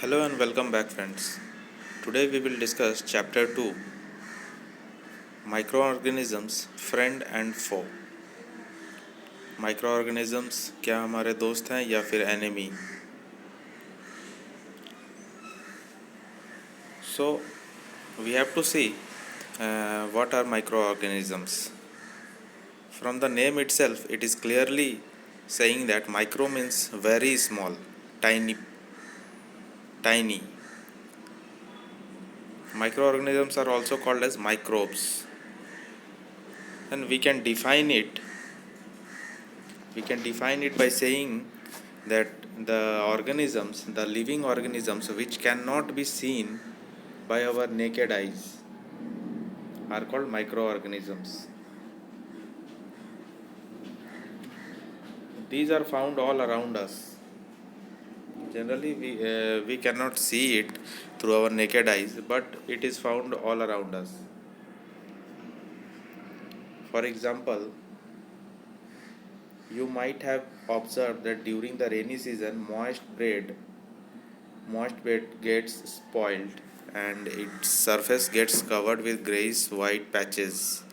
Hello and welcome back, friends. Today we will discuss Chapter 2, Microorganisms Friend and Foe. Microorganisms क्या हमारे दोस्त हैं या फिर enemy? So we have to see what are microorganisms. From the name itself, it is clearly saying that micro means very small, tiny. Microorganisms are also called as microbes, and we can define it by saying that the living organisms which cannot be seen by our naked eyes are called microorganisms. These are found all around us. Generally, we cannot see it through our naked eyes, but it is found all around us. For example, you might have observed that during the rainy season, moist bed gets spoiled and its surface gets covered with grayish white patches.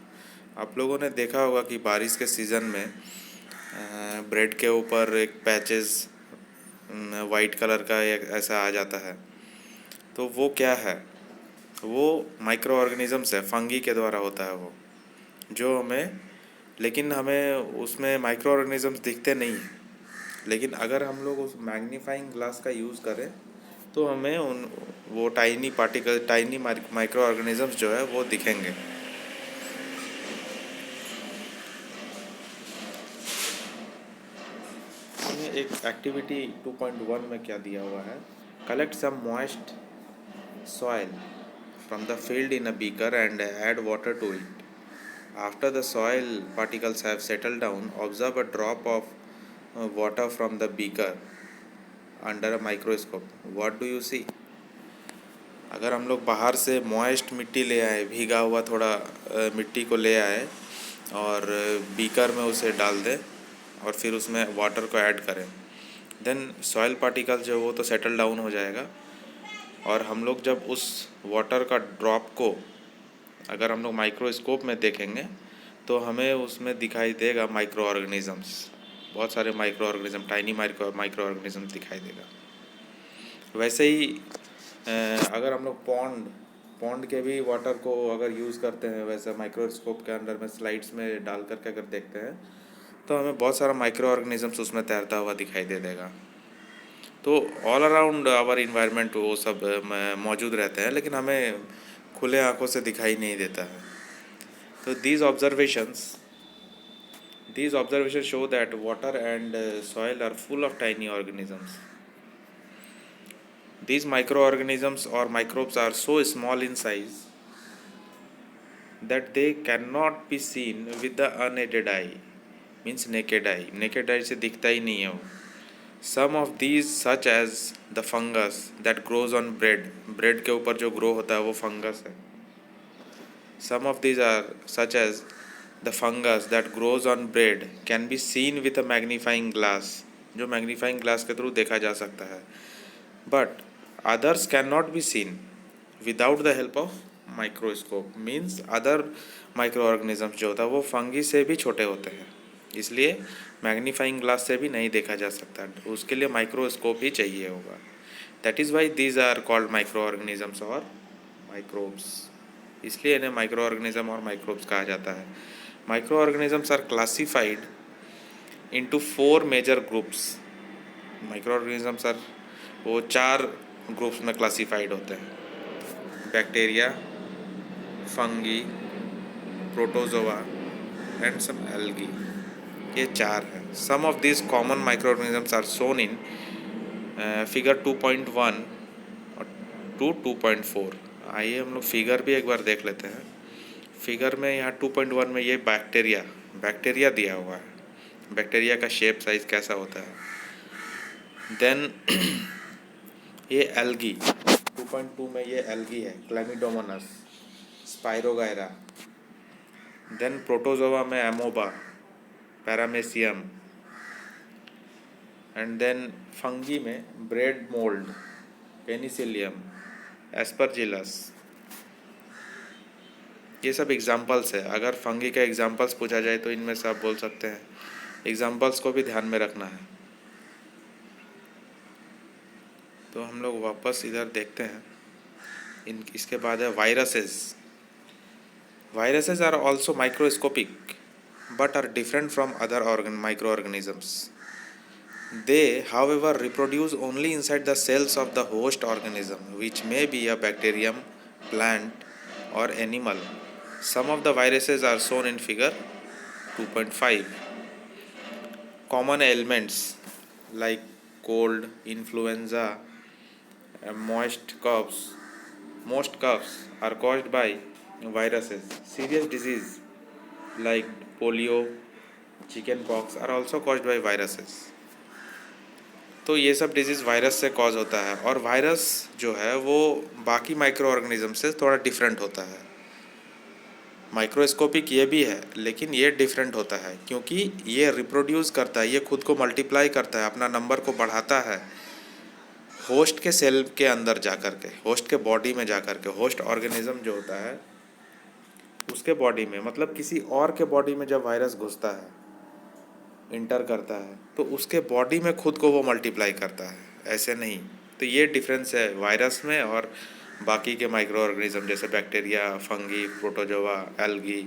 आप लोगों ने देखा होगा कि बारिश के season में bread के ऊपर एक पैचेस वाइट कलर का एक ऐसा आ जाता है, तो वो क्या है? वो माइक्रो ऑर्गेनिजम्स है, फंगी के द्वारा होता है वो, जो लेकिन हमें उसमें माइक्रो ऑर्गेनिजम्स दिखते नहीं हैं। लेकिन अगर हम लोग उस मैग्नीफाइंग ग्लास का यूज़ करें तो हमें वो टाइनी माइक्रो ऑर्गेनिजम्स जो है वो दिखेंगे। एक एक्टिविटी 2.1 में क्या दिया हुआ है? Collect some moist soil from the field in a beaker and add water to it. After the soil particles have settled down, observe a drop of water from the beaker under a microscope. What do you see? अगर हम लोग बाहर से moist मिट्टी ले आए, भीगा हुआ थोड़ा मिट्टी को ले आए और बीकर में उसे डाल दें और फिर उसमें वाटर को ऐड करें, देन सॉइल पार्टिकल जो वो तो सेटल डाउन हो जाएगा। और हम लोग जब उस वाटर का ड्रॉप को अगर हम लोग माइक्रोस्कोप में देखेंगे तो हमें उसमें दिखाई देगा माइक्रो ऑर्गेनिजम्स, बहुत सारे micro organism, tiny micro organism दिखाई देगा। वैसे ही अगर हम लोग पॉन्ड के भी वाटर को अगर यूज़ करते हैं, वैसे माइक्रोस्कोप के अंदर में स्लाइड्स में डाल करके अगर देखते हैं तो हमें बहुत सारा माइक्रो ऑर्गेनिजम्स उसमें तैरता हुआ दिखाई दे देगा। तो ऑल अराउंड आवर इन्वायरमेंट वो सब मौजूद रहते हैं, लेकिन हमें खुले आँखों से दिखाई नहीं देता है। तो these observations show that water and soil are full of tiny organisms. These microorganisms or microbes are so small in size that they cannot be seen with the unaided eye, means naked eye. Naked eye से दिखता ही नहीं है वो. Some of these, such as the fungus that grows on bread के ऊपर जो grow होता है वो fungus है. Some of these are such as the fungus that grows on bread can be seen with a magnifying glass, जो magnifying glass के through देखा जा सकता है. But others cannot be seen without the help of microscope. Means other micro organisms जो होता है वो फंगी से भी छोटे होते हैं, इसलिए मैग्नीफाइंग ग्लास से भी नहीं देखा जा सकता, उसके लिए माइक्रोस्कोप ही चाहिए होगा. That is why these are called micro organisms और माइक्रोब्स. इसलिए इन्हें माइक्रो ऑर्गेनिज्म और माइक्रोब्स कहा जाता है. Micro organisms are classified into 4 major groups. Micro organisms are वो 4 ग्रुप्स में क्लासिफाइड होते हैं: bacteria, fungi, protozoa and some algae. ये 4 हैं. Some of this common micro organisms are shown in figure 2.1 और 2.4. आइए हम लोग फिगर भी एक बार देख लेते हैं. फिगर में यहाँ 2.1 में ये बैक्टीरिया दिया हुआ है. बैक्टीरिया का शेप साइज कैसा होता है. देन ये एल्गी, 2.2 में ये एल्गी है, क्लैमिडोमोनास, स्पाइरोगायरा. देन प्रोटोजोआ में amoeba, paramecium. And then fungi में ब्रेड मोल्ड, पेनिसिलियम, एस्परजिलस, ये सब एग्जाम्पल्स है। अगर फंगी का एग्जाम्पल्स पूछा जाए तो इनमें से आप बोल सकते हैं। एग्जाम्पल्स को भी ध्यान में रखना है। तो हम लोग वापस इधर देखते हैं। इसके बाद है viruses. Viruses are also microscopic but are different from other microorganisms. They, however, reproduce only inside the cells of the host organism, which may be a bacterium, plant, or animal. Some of the viruses are shown in figure 2.5. Common ailments like cold, influenza, moist coughs. Most coughs are caused by viruses. Serious disease like polio, chickenpox are also caused by viruses. तो ये सब disease virus से cause होता है, और virus जो है वो बाकी माइक्रो ऑर्गेनिज्म से थोड़ा डिफरेंट होता है। माइक्रोस्कोपिक ये भी है, लेकिन ये डिफरेंट होता है क्योंकि ये रिप्रोड्यूस करता है, ये खुद को मल्टीप्लाई करता है, अपना नंबर को बढ़ाता है होस्ट के सेल के अंदर जा कर के, होस्ट के बॉडी में जा कर के। होस्ट ऑर्गेनिज्म जो होता है उसके बॉडी में, मतलब किसी और के बॉडी में जब वायरस घुसता है, इंटर करता है, तो उसके बॉडी में खुद को वो मल्टीप्लाई करता है, ऐसे नहीं। तो ये डिफरेंस है वायरस में और बाकी के माइक्रो ऑर्गेनिज्म जैसे बैक्टीरिया, फंगी, प्रोटोजोआ, एल्गी,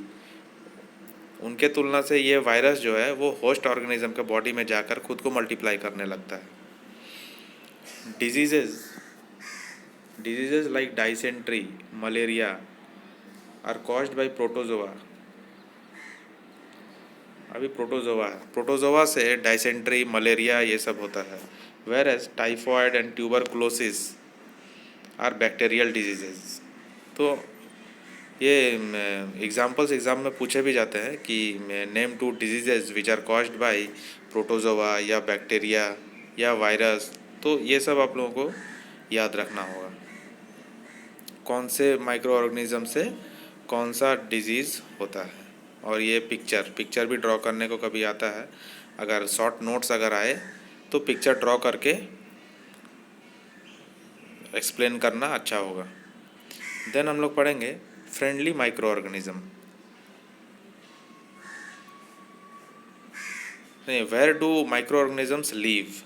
उनके तुलना से ये वायरस जो है वो होस्ट ऑर्गेनिज्म के बॉडी में जाकर खुद को मल्टीप्लाई करने लगता है। Diseases like dysentery, malaria are caused by protozoa. अभी प्रोटोजोआ है, प्रोटोजोआ से डाइसेंट्री, मलेरिया ये सब होता है। Whereas typhoid and tuberculosis are bacterial diseases. तो ये एग्जाम्पल्स एग्ज़ाम में पूछे भी जाते हैं कि name two diseases which are caused by protozoa या बैक्टीरिया या वायरस। तो ये सब आप लोगों को याद रखना होगा, कौन से माइक्रो ऑर्गेनिज्म से कौन सा डिजीज़ होता है। और ये पिक्चर भी ड्रॉ करने को कभी आता है, अगर शॉर्ट नोट्स अगर आए तो पिक्चर ड्रॉ करके एक्सप्लेन करना अच्छा होगा। देन हम लोग पढ़ेंगे फ्रेंडली माइक्रो ऑर्गेनिज्म। नहीं, where do microorganisms live.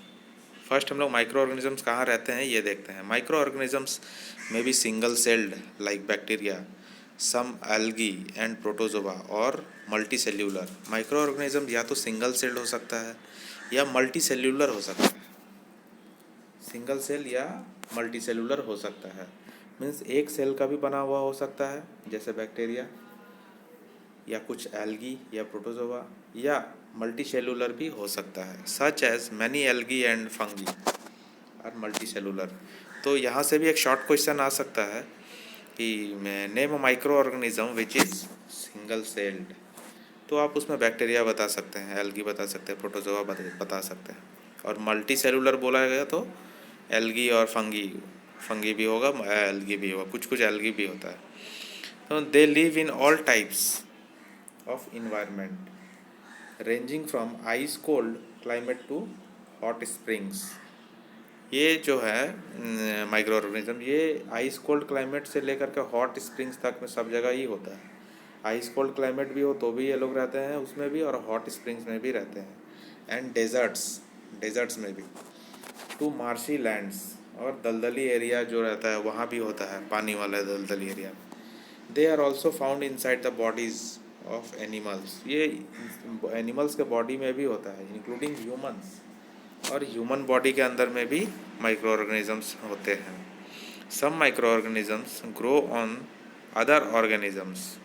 First हम लोग माइक्रो ऑर्गेनिजम्स कहाँ रहते हैं ये देखते हैं। Microorganisms may be single celled like bacteria, some algae and protozoa, और मल्टी सेल्यूलर। माइक्रो ऑर्गेनिज्म या तो सिंगल सेल्ड हो सकता है या मल्टी सेल्यूलर हो सकता है। सिंगल सेल या मल्टी सेल्यूलर हो सकता है, मीन्स एक सेल का भी बना हुआ हो सकता है जैसे बैक्टीरिया या कुछ एल्गी या प्रोटोजोआ, या मल्टी सेल्यूलर भी हो सकता है, such as many algae and fungi और मल्टी सेल्यूलर। तो यहाँ से भी एक शॉर्ट क्वेश्चन आ सकता है कि name a micro organism which is single celled. तो आप उसमें बैक्टीरिया बता सकते हैं, एल्गी बता सकते हैं, प्रोटोजोआ बता सकते हैं। और मल्टी सेल्यूलर बोला गया तो एल्गी और फंगी भी होगा, एल्गी भी होगा, कुछ कुछ एल्गी भी होता है। तो they live in all types of environment ranging from ice cold climate to hot springs. ये जो है माइक्रो ऑर्गेनिज्म, ये आइस कोल्ड क्लाइमेट से लेकर के हॉट स्प्रिंग्स तक में सब जगह ही होता है। आइस कोल्ड क्लाइमेट भी हो तो भी ये लोग रहते हैं उसमें भी, और हॉट स्प्रिंग्स में भी रहते हैं, एंड डेजर्ट्स में भी, टू मार्शी लैंड्स, और दलदली एरिया जो रहता है वहाँ भी होता है, पानी वाला दलदली area. They are also found inside the bodies of animals. ये एनिमल्स के बॉडी में भी होता है, इंक्लूडिंग ह्यूमन्स, और ह्यूमन बॉडी के अंदर में भी माइक्रो ऑर्गेनिजम्स होते हैं। Some micro organisms grow on other organisms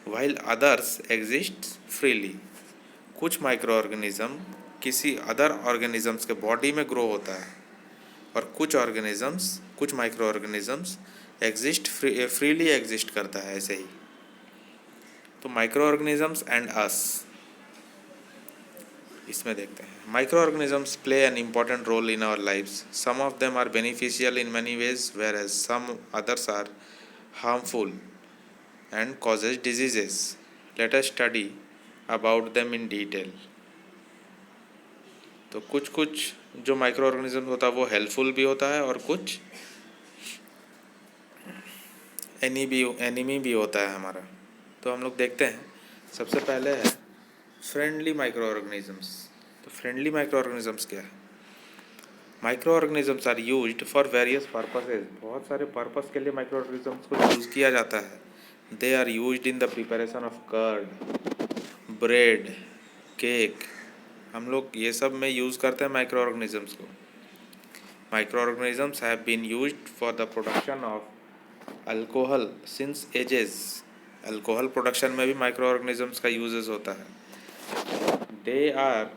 while others exist freely. कुछ माइक्रो ऑर्गेनिज्म किसी अदर ऑर्गेनिजम्स के बॉडी में ग्रो होता है, और कुछ माइक्रो ऑर्गेनिजम्स फ्रीली एग्जिस्ट करता है ऐसे ही। तो माइक्रो ऑर्गेनिजम्स एंड अस, इसमें देखते हैं। Microorganisms play an important role in our lives. Some of them are beneficial in many ways, whereas some others are harmful and causes diseases. Let us study about them in detail. तो कुछ जो micro organism होता है वो helpful भी होता है और कुछ एनिमी भी होता है हमारा। तो हम लोग देखते हैं, सबसे पहले है फ्रेंडली माइक्रो ऑर्गेनिजम्स। तो फ्रेंडली माइक्रो ऑर्गेनिजम्स क्या है? Micro organisms are used for various purposes. बहुत सारे पर्पस के लिए माइक्रो ऑर्गेनिजम्स को यूज़ किया जाता है। They are used in the preparation of curd, bread, cake. हम लोग ये सब में यूज़ करते हैं माइक्रो ऑर्गेनिजम्स को। Microorganisms have been used for the production of alcohol since ages. Alcohol production में भी माइक्रो ऑर्गेनिजम्स का यूजेस होता है। They are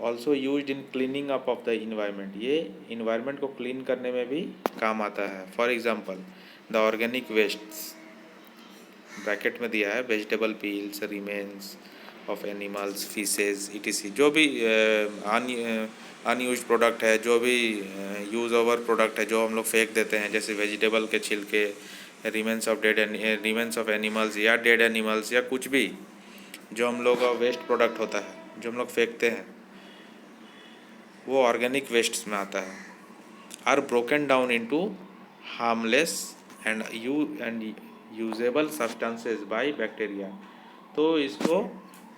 also used in cleaning up of the environment. ये इन्वायरमेंट को क्लीन करने में भी काम आता है। For example the organic wastes, bracket में दिया है, vegetable peels, remains of animals, faeces, etc.. जो भी अनयूज प्रोडक्ट है, जो भी यूज ओवर प्रोडक्ट है जो हम लोग फेंक देते हैं, जैसे वेजिटेबल के छिलके, रिमेन्स ऑफ एनिमल्स या डेड एनिमल्स या कुछ भी जो हम लोग का वेस्ट प्रोडक्ट होता है जो हम लोग फेंकते हैं, वो ऑर्गेनिक वेस्ट्स में आता है। Are broken down into harmless and usable substances by bacteria. तो इसको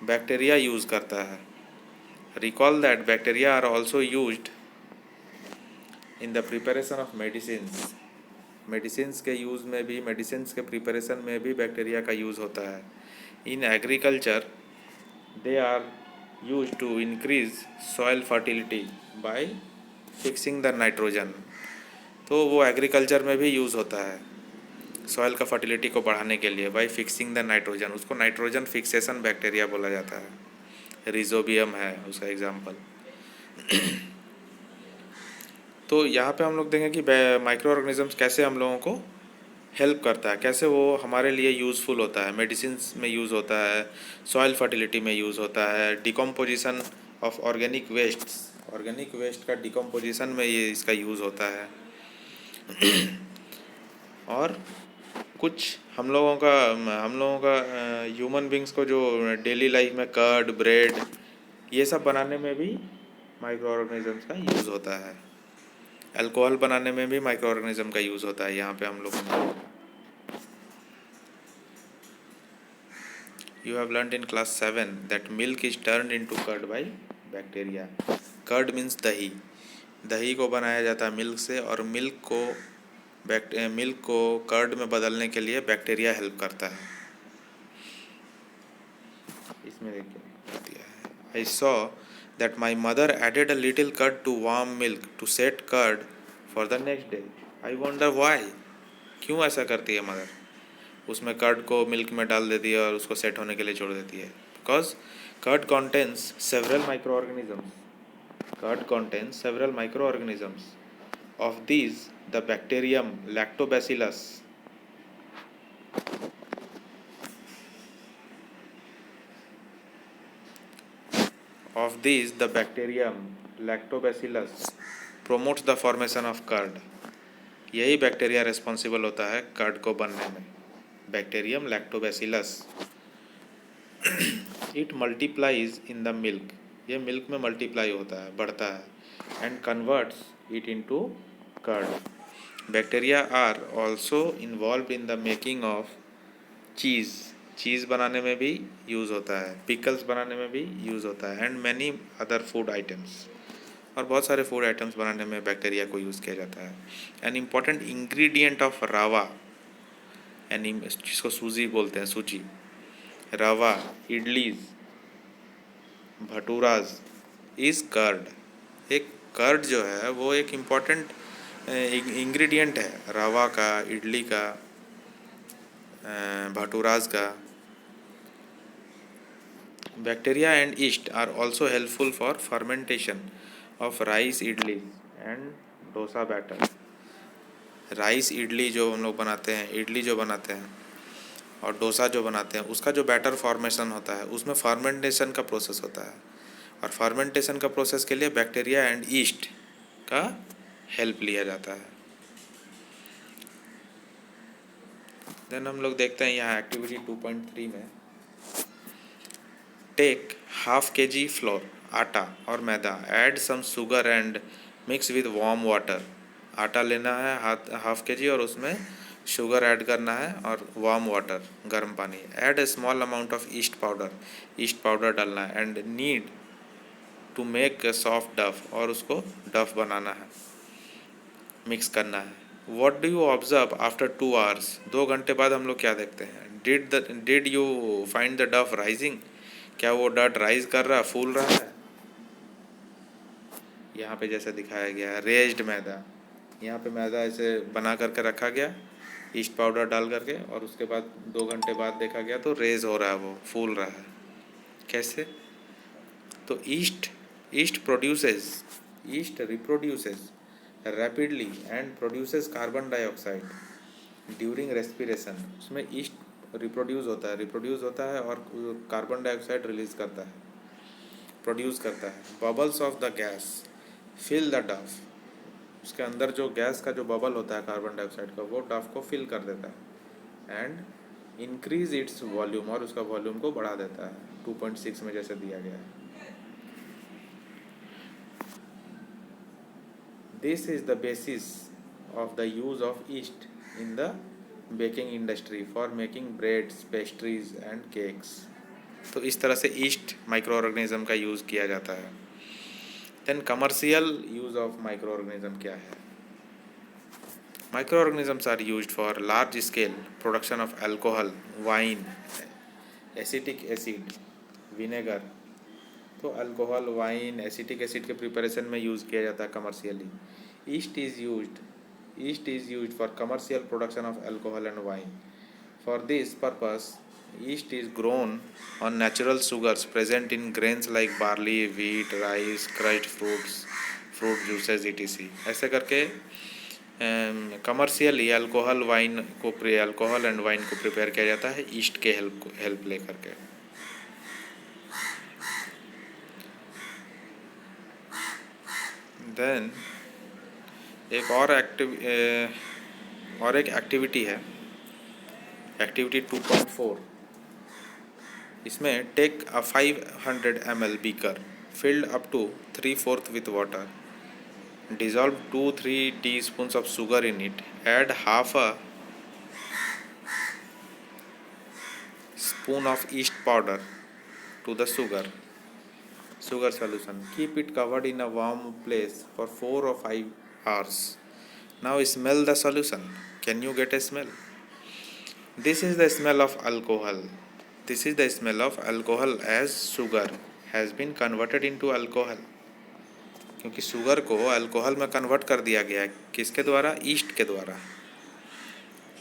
बैक्टीरिया यूज़ करता है। Recall that bacteria are also used in the preparation of medicines. Medicines के यूज़ में भी, मेडिसिन्स के प्रिपरेशन में भी बैक्टीरिया का यूज़ होता है। In agriculture they are used to increase soil fertility by fixing the nitrogen. तो वो एग्रीकल्चर में भी यूज़ होता है सॉइल का फर्टिलिटी को बढ़ाने के लिए, बाय फिक्सिंग द नाइट्रोजन। उसको नाइट्रोजन फिक्सेशन बैक्टीरिया बोला जाता है। रिजोबियम है उसका एग्जाम्पल। तो यहाँ पे हम लोग देखें कि माइक्रो ऑर्गेनिजम्स कैसे हम लोगों को हेल्प करता है, कैसे वो हमारे लिए यूज़फुल होता है। मेडिसिन्स में यूज़ होता है, सॉइल फर्टिलिटी में यूज़ होता है, decomposition of organic wastes, organic waste का डिकम्पोजिशन में ये इसका यूज़ होता है। और कुछ हम लोगों का ह्यूमन बींग्स को जो डेली लाइफ में कर्ड, ब्रेड, ये सब बनाने में भी माइक्रो ऑर्गेनिजम्स का यूज़ होता है। अल्कोहल बनाने में भी माइक्रो ऑर्गेनिज्म का यूज़ होता है। यहाँ पे हम लोग You have learnt in class 7 that milk is turned into curd by bacteria. Curd means दही। दही को बनाया जाता है मिल्क से, और मिल्क को कर्ड में बदलने के लिए बैक्टीरिया हेल्प करता है। इसमें देखिए, I saw that my mother added a little curd to warm milk to set curd for the next day. I wonder why. क्यों ऐसा करती है मदर? उसमें कर्ड को मिल्क में डाल देती है और उसको सेट होने के लिए छोड़ देती है। Because curd contains several micro organisms. Curd contains several micro organisms. Of these the bacterium lactobacillus promotes the formation of curd. यही बैक्टीरिया रिस्पॉन्सिबल होता है कर्ड को बनने में, bacterium lactobacillus. It multiplies in the milk. ये milk में multiply होता है, बढ़ता है, and converts it into curd. Bacteria are also involve in the making of cheese. Cheese बनाने में भी यूज़ होता है, पिकल्स बनाने में भी यूज़ होता है, and many other food items. और बहुत सारे फूड आइटम्स बनाने में बैक्टीरिया को यूज़ किया जाता है। एन इम्पॉर्टेंट इंग्रेडिएंट ऑफ रावा, यानी जिसको सूजी बोलते हैं, सूजी, रवा, इडलीज, भटूराज इज़ कर्ड। एक कर्ड जो है वो एक इम्पॉर्टेंट इंग्रेडिएंट है रवा का, इडली का, भटूराज का। Bacteria and yeast are also helpful for fermentation of rice, idli and dosa batter. Rice idli जो हम लोग बनाते हैं, इडली जो बनाते हैं और डोसा जो बनाते हैं, उसका जो बैटर फॉर्मेशन होता है उसमें फर्मेंटेशन का प्रोसेस होता है। और फर्मेंटेशन का प्रोसेस के लिए बैक्टीरिया एंड ईस्ट का हेल्प लिया जाता है। देन हम लोग देखते हैं यहाँ एक्टिविटी 2.3 में, टेक हाफ kg फ्लोर। आटा और मैदा, add some sugar and mix with warm water. आटा लेना है हाफ के जी और उसमें शुगर ऐड करना है और वार्म वाटर, गर्म पानी। Add a small amount of yeast powder, yeast powder डालना है। And need to make soft dough, और उसको डफ बनाना है, मिक्स करना है। What do you observe after 2 hours, 2 घंटे बाद हम लोग क्या देखते हैं? Did you find the dough rising, क्या वो डट राइज कर रहा, फूल रहा है? यहाँ पे जैसे दिखाया गया है रेज्ड मैदा, यहाँ पे मैदा ऐसे बना करके रखा गया ईस्ट पाउडर डाल करके, और उसके बाद 2 घंटे बाद देखा गया तो रेज हो रहा है, वो फूल रहा है। कैसे? तो east reproduces rapidly and produces carbon dioxide during respiration. उसमें ईस्ट रिप्रोड्यूस होता है और कार्बन डाइऑक्साइड रिलीज करता है, प्रोड्यूस करता है। Bubbles of the gas fill the dough, उसके अंदर जो गैस का जो बबल होता है कार्बन डाइऑक्साइड का, वो डफ को फिल कर देता है। एंड इंक्रीज इट्स वॉल्यूम, और उसका वॉल्यूम को बढ़ा देता है 2.6 में जैसे दिया गया है। This is the basis of the use of yeast in the baking industry for making breads, pastries and cakes. तो इस तरह से ईस्ट माइक्रो ऑर्गेनिज्म का यूज़ किया जाता है। Then commercial use of micro organism क्या है? Micro organisms are used for large scale production of alcohol, wine, acetic acid, vinegar. तो अल्कोहल, वाइन, एसिटिक एसिड के प्रिपरेशन में यूज़ किया जाता है commercially. Yeast is used for commercial production of alcohol and wine. For this purpose yeast is grown on natural sugars present in grains like barley, wheat, rice, crushed fruits, fruit juices etc। ऐसे करके commercially alcohol and wine को prepare किया जाता है east के help ले करके। Then एक एक्टिविटी है, एक्टिविटी 2.4। इसमें take a 500 ml beaker filled up to 3/4 with water, dissolve 2-3 teaspoons of sugar in it, add half a spoon of yeast powder to the sugar solution. Keep it covered in a warm place for 4 or 5 hours. Now smell the solution. Can you get a smell? This is the smell of alcohol. This is the smell of alcohol as sugar has been converted into alcohol. क्योंकि sugar को alcohol में convert कर दिया गया है, किसके द्वारा? East के द्वारा।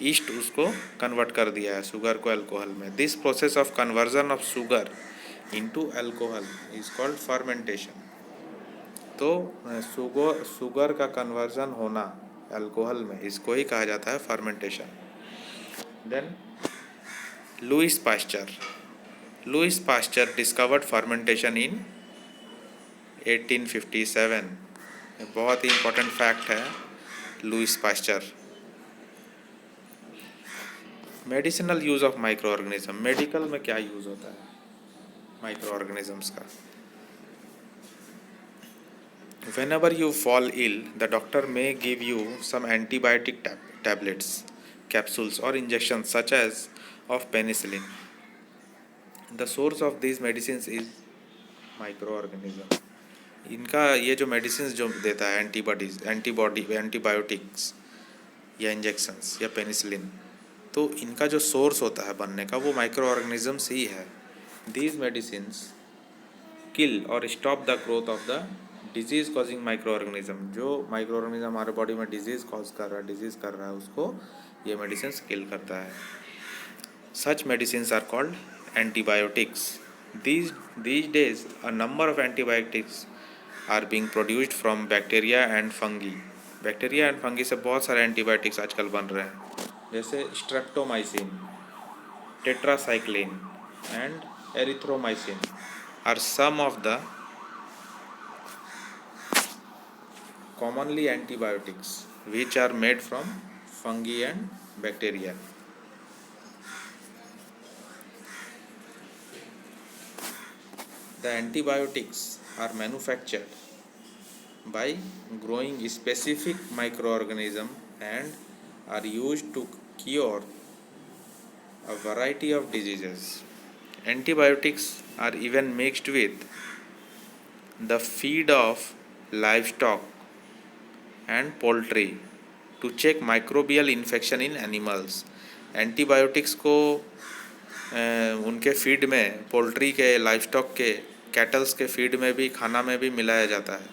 ईस्ट उसको कन्वर्ट कर दिया है शुगर को अल्कोहल में। This process of conversion of sugar into alcohol is called fermentation. तो शुगर का कन्वर्जन होना अल्कोहल में, इसको ही कहा जाता है fermentation. Then Louis Pasteur discovered fermentation in 1857। बहुत ही इम्पोर्टेंट फैक्ट है Louis Pasteur. Medicinal use of micro organism, medical में क्या यूज़ होता है माइक्रो ऑर्गेनिजम्स का? Whenever you fall ill, the doctor may give you some antibiotic tablets, capsules or injections such as of penicillin. The source of these medicines is microorganism. इनका ये जो medicine जो देता है एंटीबायोटिक्स या इंजेक्शंस या penicillin, तो इनका जो सोर्स होता है बनने का वो माइक्रो ऑर्गेनिजम्स ही है। दीज मेडिसिन्स किल और stop the growth of the disease causing micro organism. जो माइक्रो ऑर्गेनिज्म हमारे बॉडी में डिजीज़ कर रहा है उसको ये मेडिसिन किल करता है। Such medicine are called antibiotics. these days a number of antibiotics are being produced from bacteria and fungi. Bacteria and fungi से बहुत सारे एंटीबायोटिक्स आजकल बन रहे हैं, जैसे streptomycin, tetracycline and erythromycin are some of the commonly antibiotics which are made from fungi and bacteria. The antibiotics are manufactured by growing specific microorganism and are used to cure a variety of diseases. Antibiotics are even mixed with the feed of livestock and poultry to check microbial infection in animals. Antibiotics को उनके feed में, poultry के, livestock के, kettles के feed में भी, खाना में भी मिलाया जाता है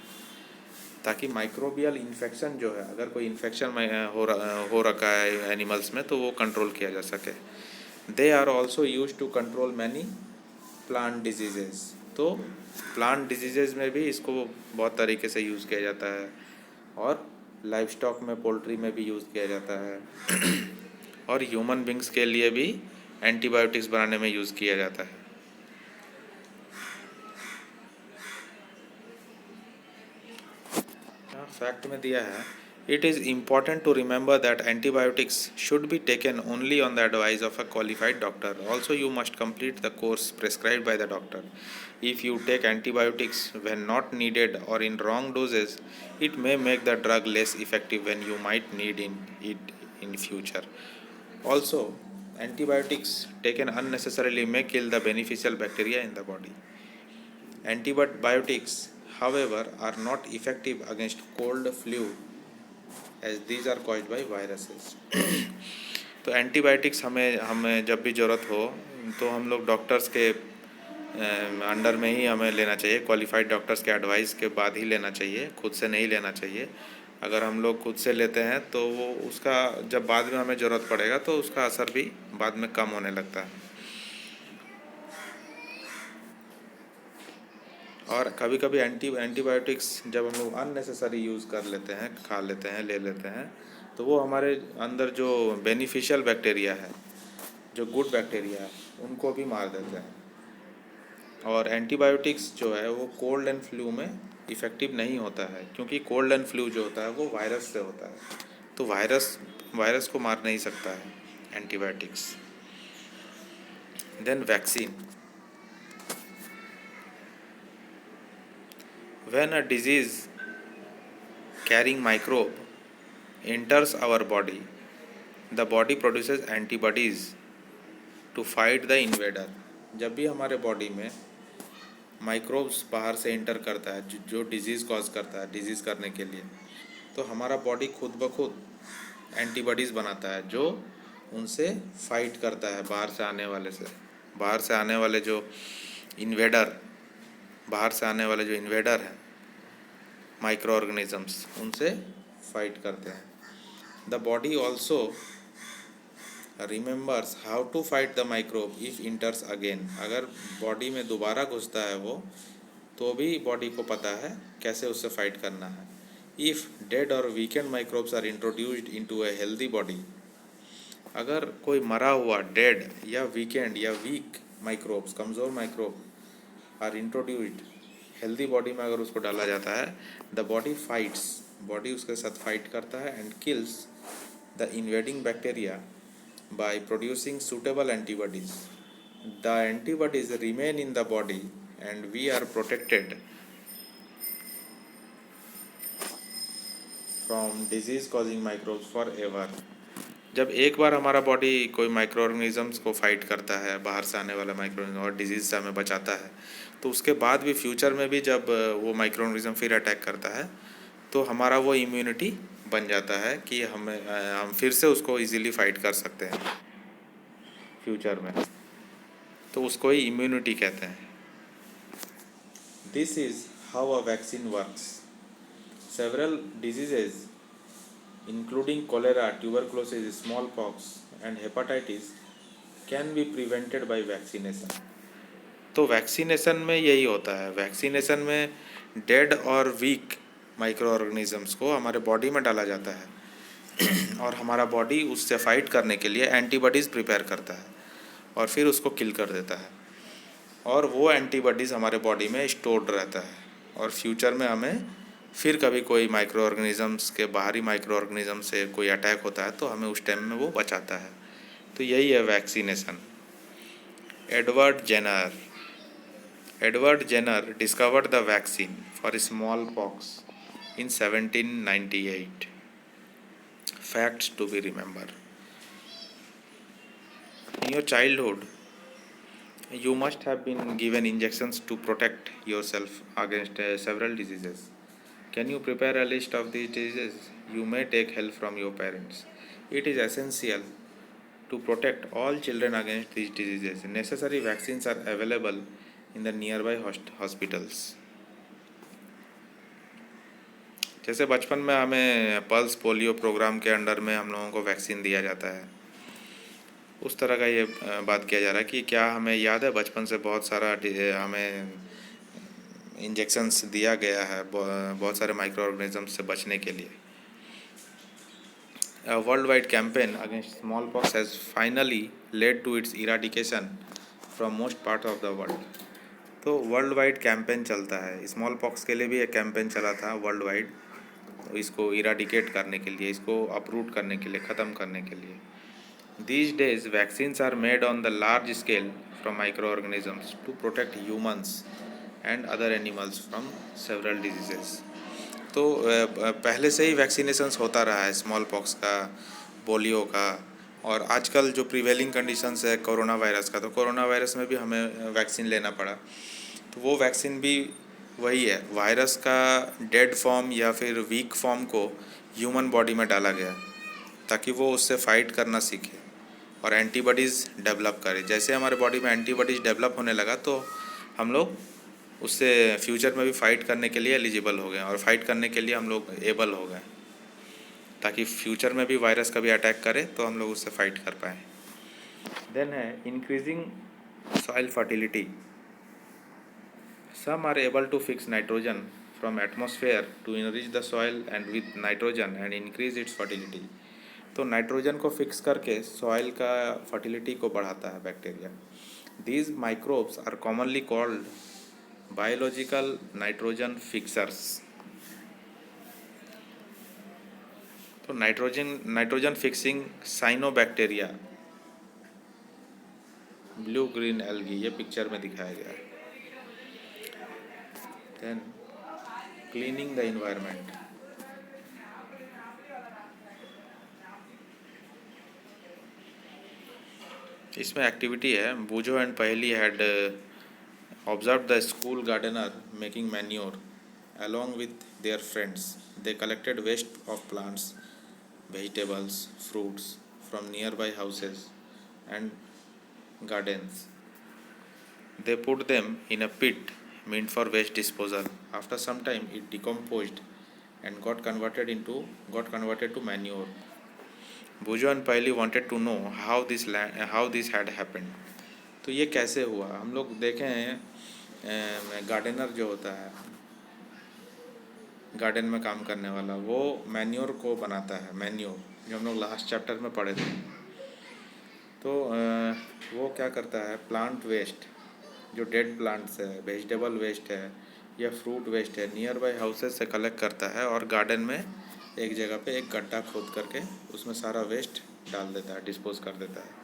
ताकि माइक्रोबियल इन्फेक्शन जो है, अगर कोई इन्फेक्शन हो रखा है एनिमल्स में, तो वो कंट्रोल किया जा सके. They are also use to control many plant diseases. तो प्लांट डिजीजेज में भी इसको बहुत तरीके से यूज़ किया जाता है और लाइव स्टॉक में, पोल्ट्री में भी यूज़ किया जाता है और ह्यूमन बींग्स के लिए भी एंटीबायोटिक्स बनाने में यूज़ किया जाता है. फैक्ट में दिया है, it is important to remember that antibiotics should be taken only on the advice of a qualified doctor. Also you must complete the course prescribed by the doctor. If you take antibiotics when not needed or in wrong doses, it may make the drug less effective when you might need it in future. Also, antibiotics taken unnecessarily may kill the beneficial bacteria in the body. Antibiotics, however, are not effective against cold, flu, as these are caused by viruses. तो antibiotics हमें जब भी ज़रूरत हो तो हम लोग doctors के अंडर में ही हमें लेना चाहिए. क्वालिफाइड डॉक्टर्स के एडवाइस के बाद ही लेना चाहिए, खुद से नहीं लेना चाहिए. अगर हम लोग खुद से लेते हैं तो वो उसका जब बाद में हमें ज़रूरत पड़ेगा तो उसका असर भी बाद में कम होने लगता है. और कभी कभी एंटीबायोटिक्स जब हम लोग अननेसेसरी यूज़ कर लेते हैं, खा लेते हैं, ले लेते हैं, तो वो हमारे अंदर जो बेनिफिशियल बैक्टीरिया है, जो गुड बैक्टीरिया है, उनको भी मार देते हैं. और एंटीबायोटिक्स जो है वो कोल्ड एंड फ्लू में इफ़ेक्टिव नहीं होता है, क्योंकि कोल्ड एंड फ्लू जो होता है वो वायरस से होता है. तो वायरस को मार नहीं सकता है antibiotics. Then vaccine. When a disease carrying microbe enters our body, the body produces antibodies to fight the invader. जब भी हमारे बॉडी में माइक्रोब्स बाहर से इंटर करता है जो डिजीज़ कॉज करता है, डिजीज़ करने के लिए, तो हमारा बॉडी खुद ब खुद एंटीबॉडीज़ बनाता है जो उनसे फाइट करता है, बाहर से आने वाले जो इन्वेडर हैं माइक्रो ऑर्गेनिजम्स, उनसे फाइट करते हैं. The body also remembers how to fight the microbe if enters again. अगर बॉडी में दोबारा घुसता है वो, तो भी बॉडी को पता है कैसे उससे फाइट करना है. If dead or weakened microbes are introduced into a healthy body. अगर कोई मरा हुआ, डेड या वीकेंड या वीक माइक्रोब्स, कमज़ोर microbe are introduced healthy body में, अगर उसको डाला जाता है, द बॉडी फाइट्स, बॉडी उसके साथ फाइट करता है and kills the invading bacteria by producing suitable antibodies. The antibodies remain in the body and we are protected from disease causing microbes forever. जब एक बार हमारा बॉडी कोई माइक्रो ऑर्गेनिजम्स को fight करता है, बाहर से आने वाला माइक्रो और डिजीज़ से हमें बचाता है, तो उसके बाद भी फ्यूचर में भी जब वो माइक्रो ऑर्गेनिज्म फिर अटैक करता है तो हमारा वो इम्यूनिटी बन जाता है कि हम फिर से उसको इजीली फाइट कर सकते हैं फ्यूचर में. तो उसको ही इम्यूनिटी कहते हैं. This is how a vaccine works. Several diseases including cholera, tuberculosis, smallpox and hepatitis can be prevented by vaccination. तो वैक्सीनेशन में यही होता है. वैक्सीनेशन में डेड और वीक माइक्रो ऑर्गेनिजम्स को हमारे बॉडी में डाला जाता है और हमारा बॉडी उससे फाइट करने के लिए एंटीबॉडीज़ प्रिपेयर करता है और फिर उसको किल कर देता है. और वो एंटीबॉडीज़ हमारे बॉडी में स्टोर्ड रहता है और फ्यूचर में हमें फिर कभी कोई माइक्रो ऑर्गेनिजम्स के, बाहरी माइक्रो ऑर्गेनिज्म से कोई अटैक होता है तो हमें उस टाइम में वो बचाता है. तो यही है vaccination. Edward Jenner. Edward Jenner discovered the vaccine for smallpox in 1798. Facts to be remembered. In your childhood, you must have been given injections to protect yourself against several diseases. Can you prepare a list of these diseases? You may take help from your parents. It is essential to protect all children against these diseases. Necessary vaccines are available in the nearby hospitals. जैसे बचपन में हमें pulse polio programme के under में हम लोगों को vaccine दिया जाता है, उस तरह का ये बात किया जा रहा है कि क्या हमें याद है बचपन से बहुत सारा हमें इंजेक्शंस दिया गया है बहुत सारे माइक्रो ऑर्गेनिजम्स से बचने के लिए. A worldwide campaign against smallpox has finally led to its eradication from most parts of the world. तो वर्ल्ड वाइड कैंपेन चलता है. स्मॉल पॉक्स के लिए भी एक कैंपेन चला था वर्ल्ड वाइड, इसको इराडिकेट करने के लिए, इसको अपरूट करने के लिए, ख़त्म करने के लिए. These days vaccines are made on the large scale from microorganisms to protect humans and other animals from several diseases. तो पहले से ही वैक्सीनेशंस होता रहा है स्मॉल पॉक्स का, पोलियो का, और आजकल जो प्रिवेलिंग कंडीशंस है कोरोना वायरस का, तो कोरोना वायरस में भी हमें वैक्सीन लेना पड़ा. तो वो वैक्सीन भी वही है, वायरस का डेड फॉर्म या फिर वीक फॉर्म को ह्यूमन बॉडी में डाला गया ताकि वो उससे फाइट करना सीखे और एंटीबॉडीज़ डेवलप करे. जैसे हमारे बॉडी में एंटीबॉडीज़ डेवलप होने लगा तो हम लोग उससे फ्यूचर में भी फाइट करने के लिए एलिजिबल हो गए और फाइट करने के लिए हम लोग एबल हो गए, ताकि फ्यूचर में भी वायरस कभी अटैक करे तो हम लोग उससे फाइट कर पाएँ. देन है increasing soil fertility. Some are able to fix nitrogen from atmosphere to enrich the soil and with nitrogen and increase its fertility. तो नाइट्रोजन को फिक्स करके सॉइल का फर्टिलिटी को बढ़ाता है bacteria. These microbes are commonly called biological nitrogen fixers. तो nitrogen fixing cyanobacteria, blue green algae, ये picture में दिखाया गया है. Then cleaning the environment. इसमें एक्टिविटी है. Boojho and Paheli had observed the school gardener making manure along with their friends. They collected waste of plants, vegetables, fruits from nearby houses and gardens. They put them in a pit meant for waste disposal. After some time it decomposed and got converted to manure. Bujo and Paheli wanted to know how this had happened. तो ये कैसे हुआ. हम लोग देखे हैं gardener जो होता है, गार्डन में काम करने वाला, वो मैन्योर को बनाता है. मैन्योर जो हम लोग लास्ट चैप्टर में पढ़े थे. तो वो क्या करता है, प्लांट वेस्ट, जो डेड प्लांट्स है, वेजिटेबल वेस्ट है या फ्रूट वेस्ट है, नियर बाई हाउसेज से कलेक्ट करता है और गार्डन में एक जगह पे एक गड्ढा खोद करके उसमें सारा वेस्ट डाल देता है, डिस्पोज कर देता है.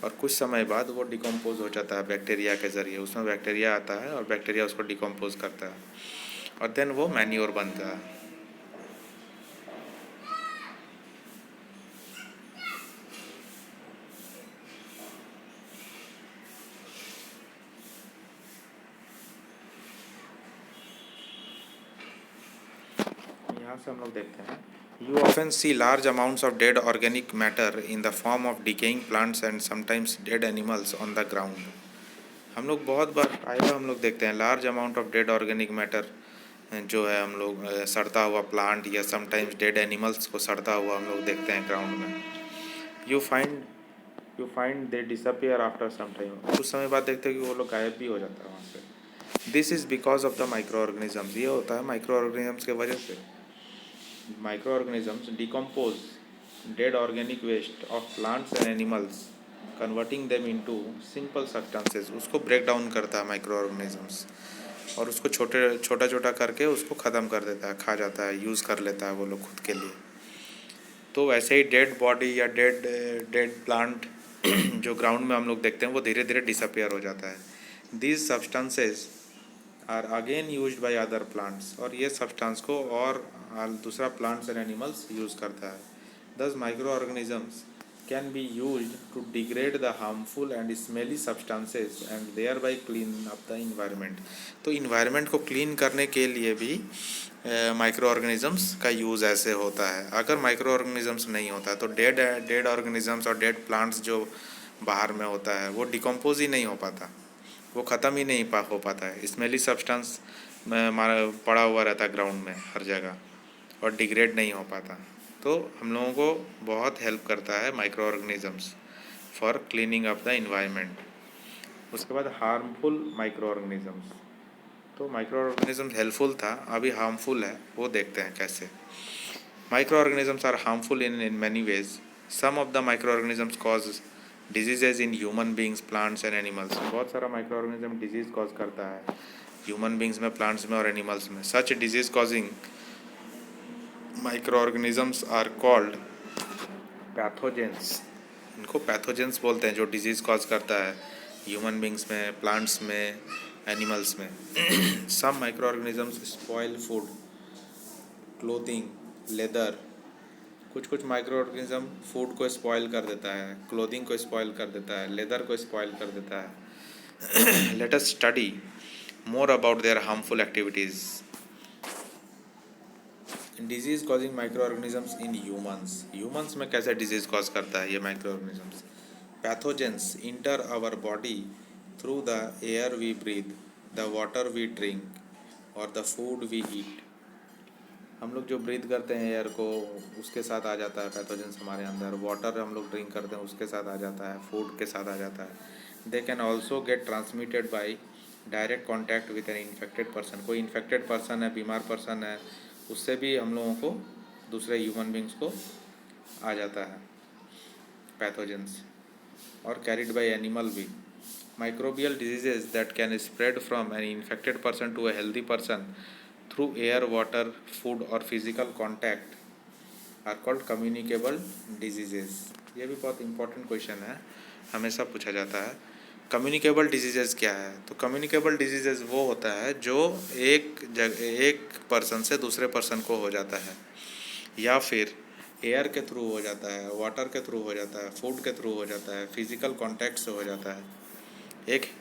और कुछ समय बाद वो डिकम्पोज हो जाता है बैक्टीरिया के ज़रिए. उसमें बैक्टीरिया आता है और बैक्टीरिया उसको डिकम्पोज करता है और देन वो मैन्योर बनता है. यहाँ से हम लोग देखते हैं. You often see large amounts of dead organic matter in the form of decaying plants and sometimes dead animals on the ground. हम लोग बहुत बार आएगा हम लोग देखते हैं large amount of dead organic matter जो है, हम लोग सड़ता हुआ प्लांट या समटाइम्स डेड एनिमल्स को सड़ता हुआ हम लोग देखते हैं ग्राउंड में. You find they disappear after some time. कुछ समय बाद देखते हैं कि वो लोग गायब भी हो जाता है वहाँ से. This is because of the micro organisms. ये होता है माइक्रो ऑर्गेनिजम्स के वजह से. Microorganisms decompose dead organic waste of plants and animals, converting them into simple substances. उसको ब्रेक डाउन करता है माइक्रो ऑर्गेनिजम्स और उसको छोटा छोटा करके उसको ख़त्म कर देता है, खा जाता है, यूज़ कर लेता है वो लोग खुद के लिए. तो वैसे ही डेड बॉडी या डेड प्लांट जो ग्राउंड में हम लोग देखते हैं वो धीरे धीरे डिसअपियर हो जाता है. These substances are again used by other plants, और ये सब्सटेंस को और दूसरा प्लांट्स एंड एनिमल्स यूज़ करता है. Thus microorganisms can be used to degrade the harmful and smelly substances and thereby clean up the environment. तो environment को clean करने के लिए भी माइक्रो ऑर्गेनिजम्स का यूज़ ऐसे होता है. अगर माइक्रो ऑर्गेनिजम्स नहीं होता तो डेड ऑर्गेनिजम्स और डेड प्लांट्स जो बाहर में होता है वो डिकम्पोज ही नहीं हो पाता, वो ख़त्म ही नहीं हो पाता है. स्मेली सब्सटेंस पड़ा हुआ रहता है ग्राउंड में हर जगह और डिग्रेड नहीं हो पाता. तो हम लोगों को बहुत हेल्प करता है micro organisms for cleaning up the environment. उसके बाद हार्मफुल माइक्रो ऑर्गेनिजम्स. तो माइक्रो ऑर्गेनिजम्स हेल्पफुल था, अभी हार्मफुल है, वो देखते हैं कैसे. Micro organisms are harmful in many ways. Some of the micro organisms cause diseases in human beings, plants and animals. बहुत सारा माइक्रो ऑर्गेनिज्म डिजीज कॉज करता है ह्यूमन बींग्स में, प्लांट्स में और एनिमल्स में. Such disease causing micro organisms are called pathogens. इनको pathogens बोलते हैं जो डिजीज़ कॉज करता है ह्यूमन बींग्स में, प्लांट्स में, एनिमल्स में. Some micro organisms spoil food, clothing, leather. कुछ कुछ माइक्रो ऑर्गेनिज्म फूड को स्पॉइल कर देता है, क्लोथिंग को स्पॉइल कर देता है, लेदर को स्पॉइल कर देता है. Let us study more about their harmful activities. Disease causing micro organisms in humans में कैसे डिजीज़ कॉज करता है ये micro organisms. Pathogens enter our body through the air we breathe, the water we drink और the food we eat. हम लोग जो breathe करते हैं एयर को, उसके साथ आ जाता है पैथोजेंस हमारे अंदर. वाटर हम लोग ड्रिंक करते हैं, उसके साथ आ जाता है. फूड के साथ आ जाता है. They can also get transmitted by direct contact with N infected person. कोई इन्फेक्टेड पर्सन है, बीमार पर्सन है, उससे भी हम लोगों को, दूसरे ह्यूमन बींग्स को आ जाता है पैथोजेंस. और कैरिड बाई एनिमल भी. Microbial diseases that can spread from an infected person to a healthy person through air, water, food और physical contact are called communicable diseases. ये भी बहुत इंपॉर्टेंट क्वेश्चन है, हमेशा पूछा जाता है. कम्युनिकेबल डिजीजेज क्या है? तो कम्युनिकेबल डिजीजेज वो होता है जो एक पर्सन से दूसरे पर्सन को हो जाता है, या फिर एयर के थ्रू हो जाता है, वाटर के थ्रू हो जाता है, फूड के थ्रू हो जाता है, फिजिकल कॉन्टैक्ट से हो जाता है. एक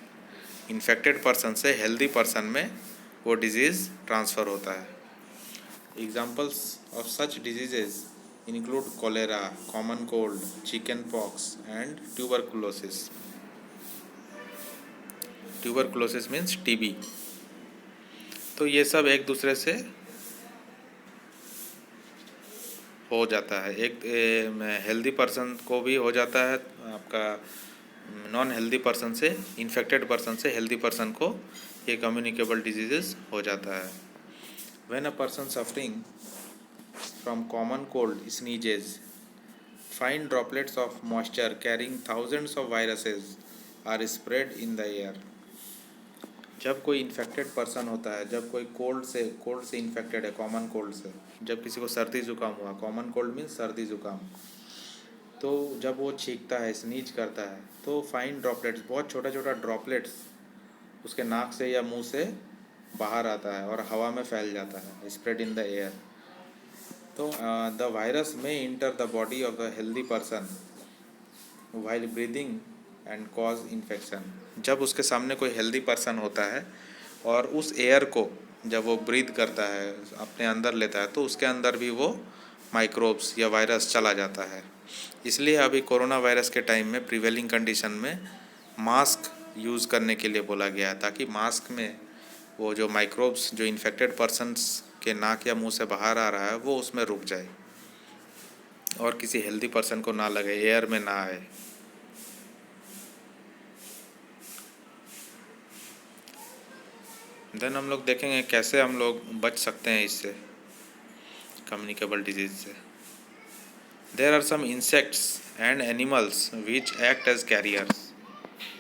इन्फेक्टेड पर्सन से हेल्दी पर्सन में वो डिजीज़ ट्रांसफ़र होता है. Examples of such diseases include cholera, common cold, chicken pox and tuberculosis. Tuberculosis means TB. तो ये सब एक दूसरे से हो जाता है. एक हेल्दी पर्सन को भी हो जाता है, आपका नॉन हेल्दी पर्सन से, इन्फेक्टेड पर्सन से हेल्दी पर्सन को ये कम्युनिकेबल डिजीजेस हो जाता है. When a person suffering from common cold sneezes, fine droplets of moisture carrying thousands of viruses are spread in the air. जब कोई इन्फेक्टेड पर्सन होता है, जब कोई कोल्ड से इन्फेक्टेड है, कॉमन कोल्ड से, जब किसी को सर्दी ज़ुकाम हुआ, कॉमन कोल्ड मीन्स सर्दी ज़ुकाम, तो जब वो छींकता है, स्नीज करता है, तो फाइन ड्रॉपलेट्स, बहुत छोटा छोटा ड्रॉपलेट्स उसके नाक से या मुंह से बाहर आता है और हवा में फैल जाता है, स्प्रेड इन द एयर. तो द वायरस में enter the body of the healthy person while breathing and cause infection. जब उसके सामने कोई हेल्दी पर्सन होता है और उस एयर को जब वो ब्रीथ करता है, अपने अंदर लेता है, तो उसके अंदर भी वो माइक्रोब्स या वायरस चला जाता है. इसलिए अभी कोरोना वायरस के टाइम में प्रिवेलिंग कंडीशन में मास्क यूज़ करने के लिए बोला गया है, ताकि मास्क में वो जो माइक्रोब्स जो इन्फेक्टेड पर्सनस के नाक या मुंह से बाहर आ रहा है वो उसमें रुक जाए और किसी हेल्दी पर्सन को ना लगे, एयर में ना आए. देन हम लोग देखेंगे कैसे हम लोग बच सकते हैं इससे, कम्युनिकेबल डिजीज़ से. There are some insects and animals which act as carriers.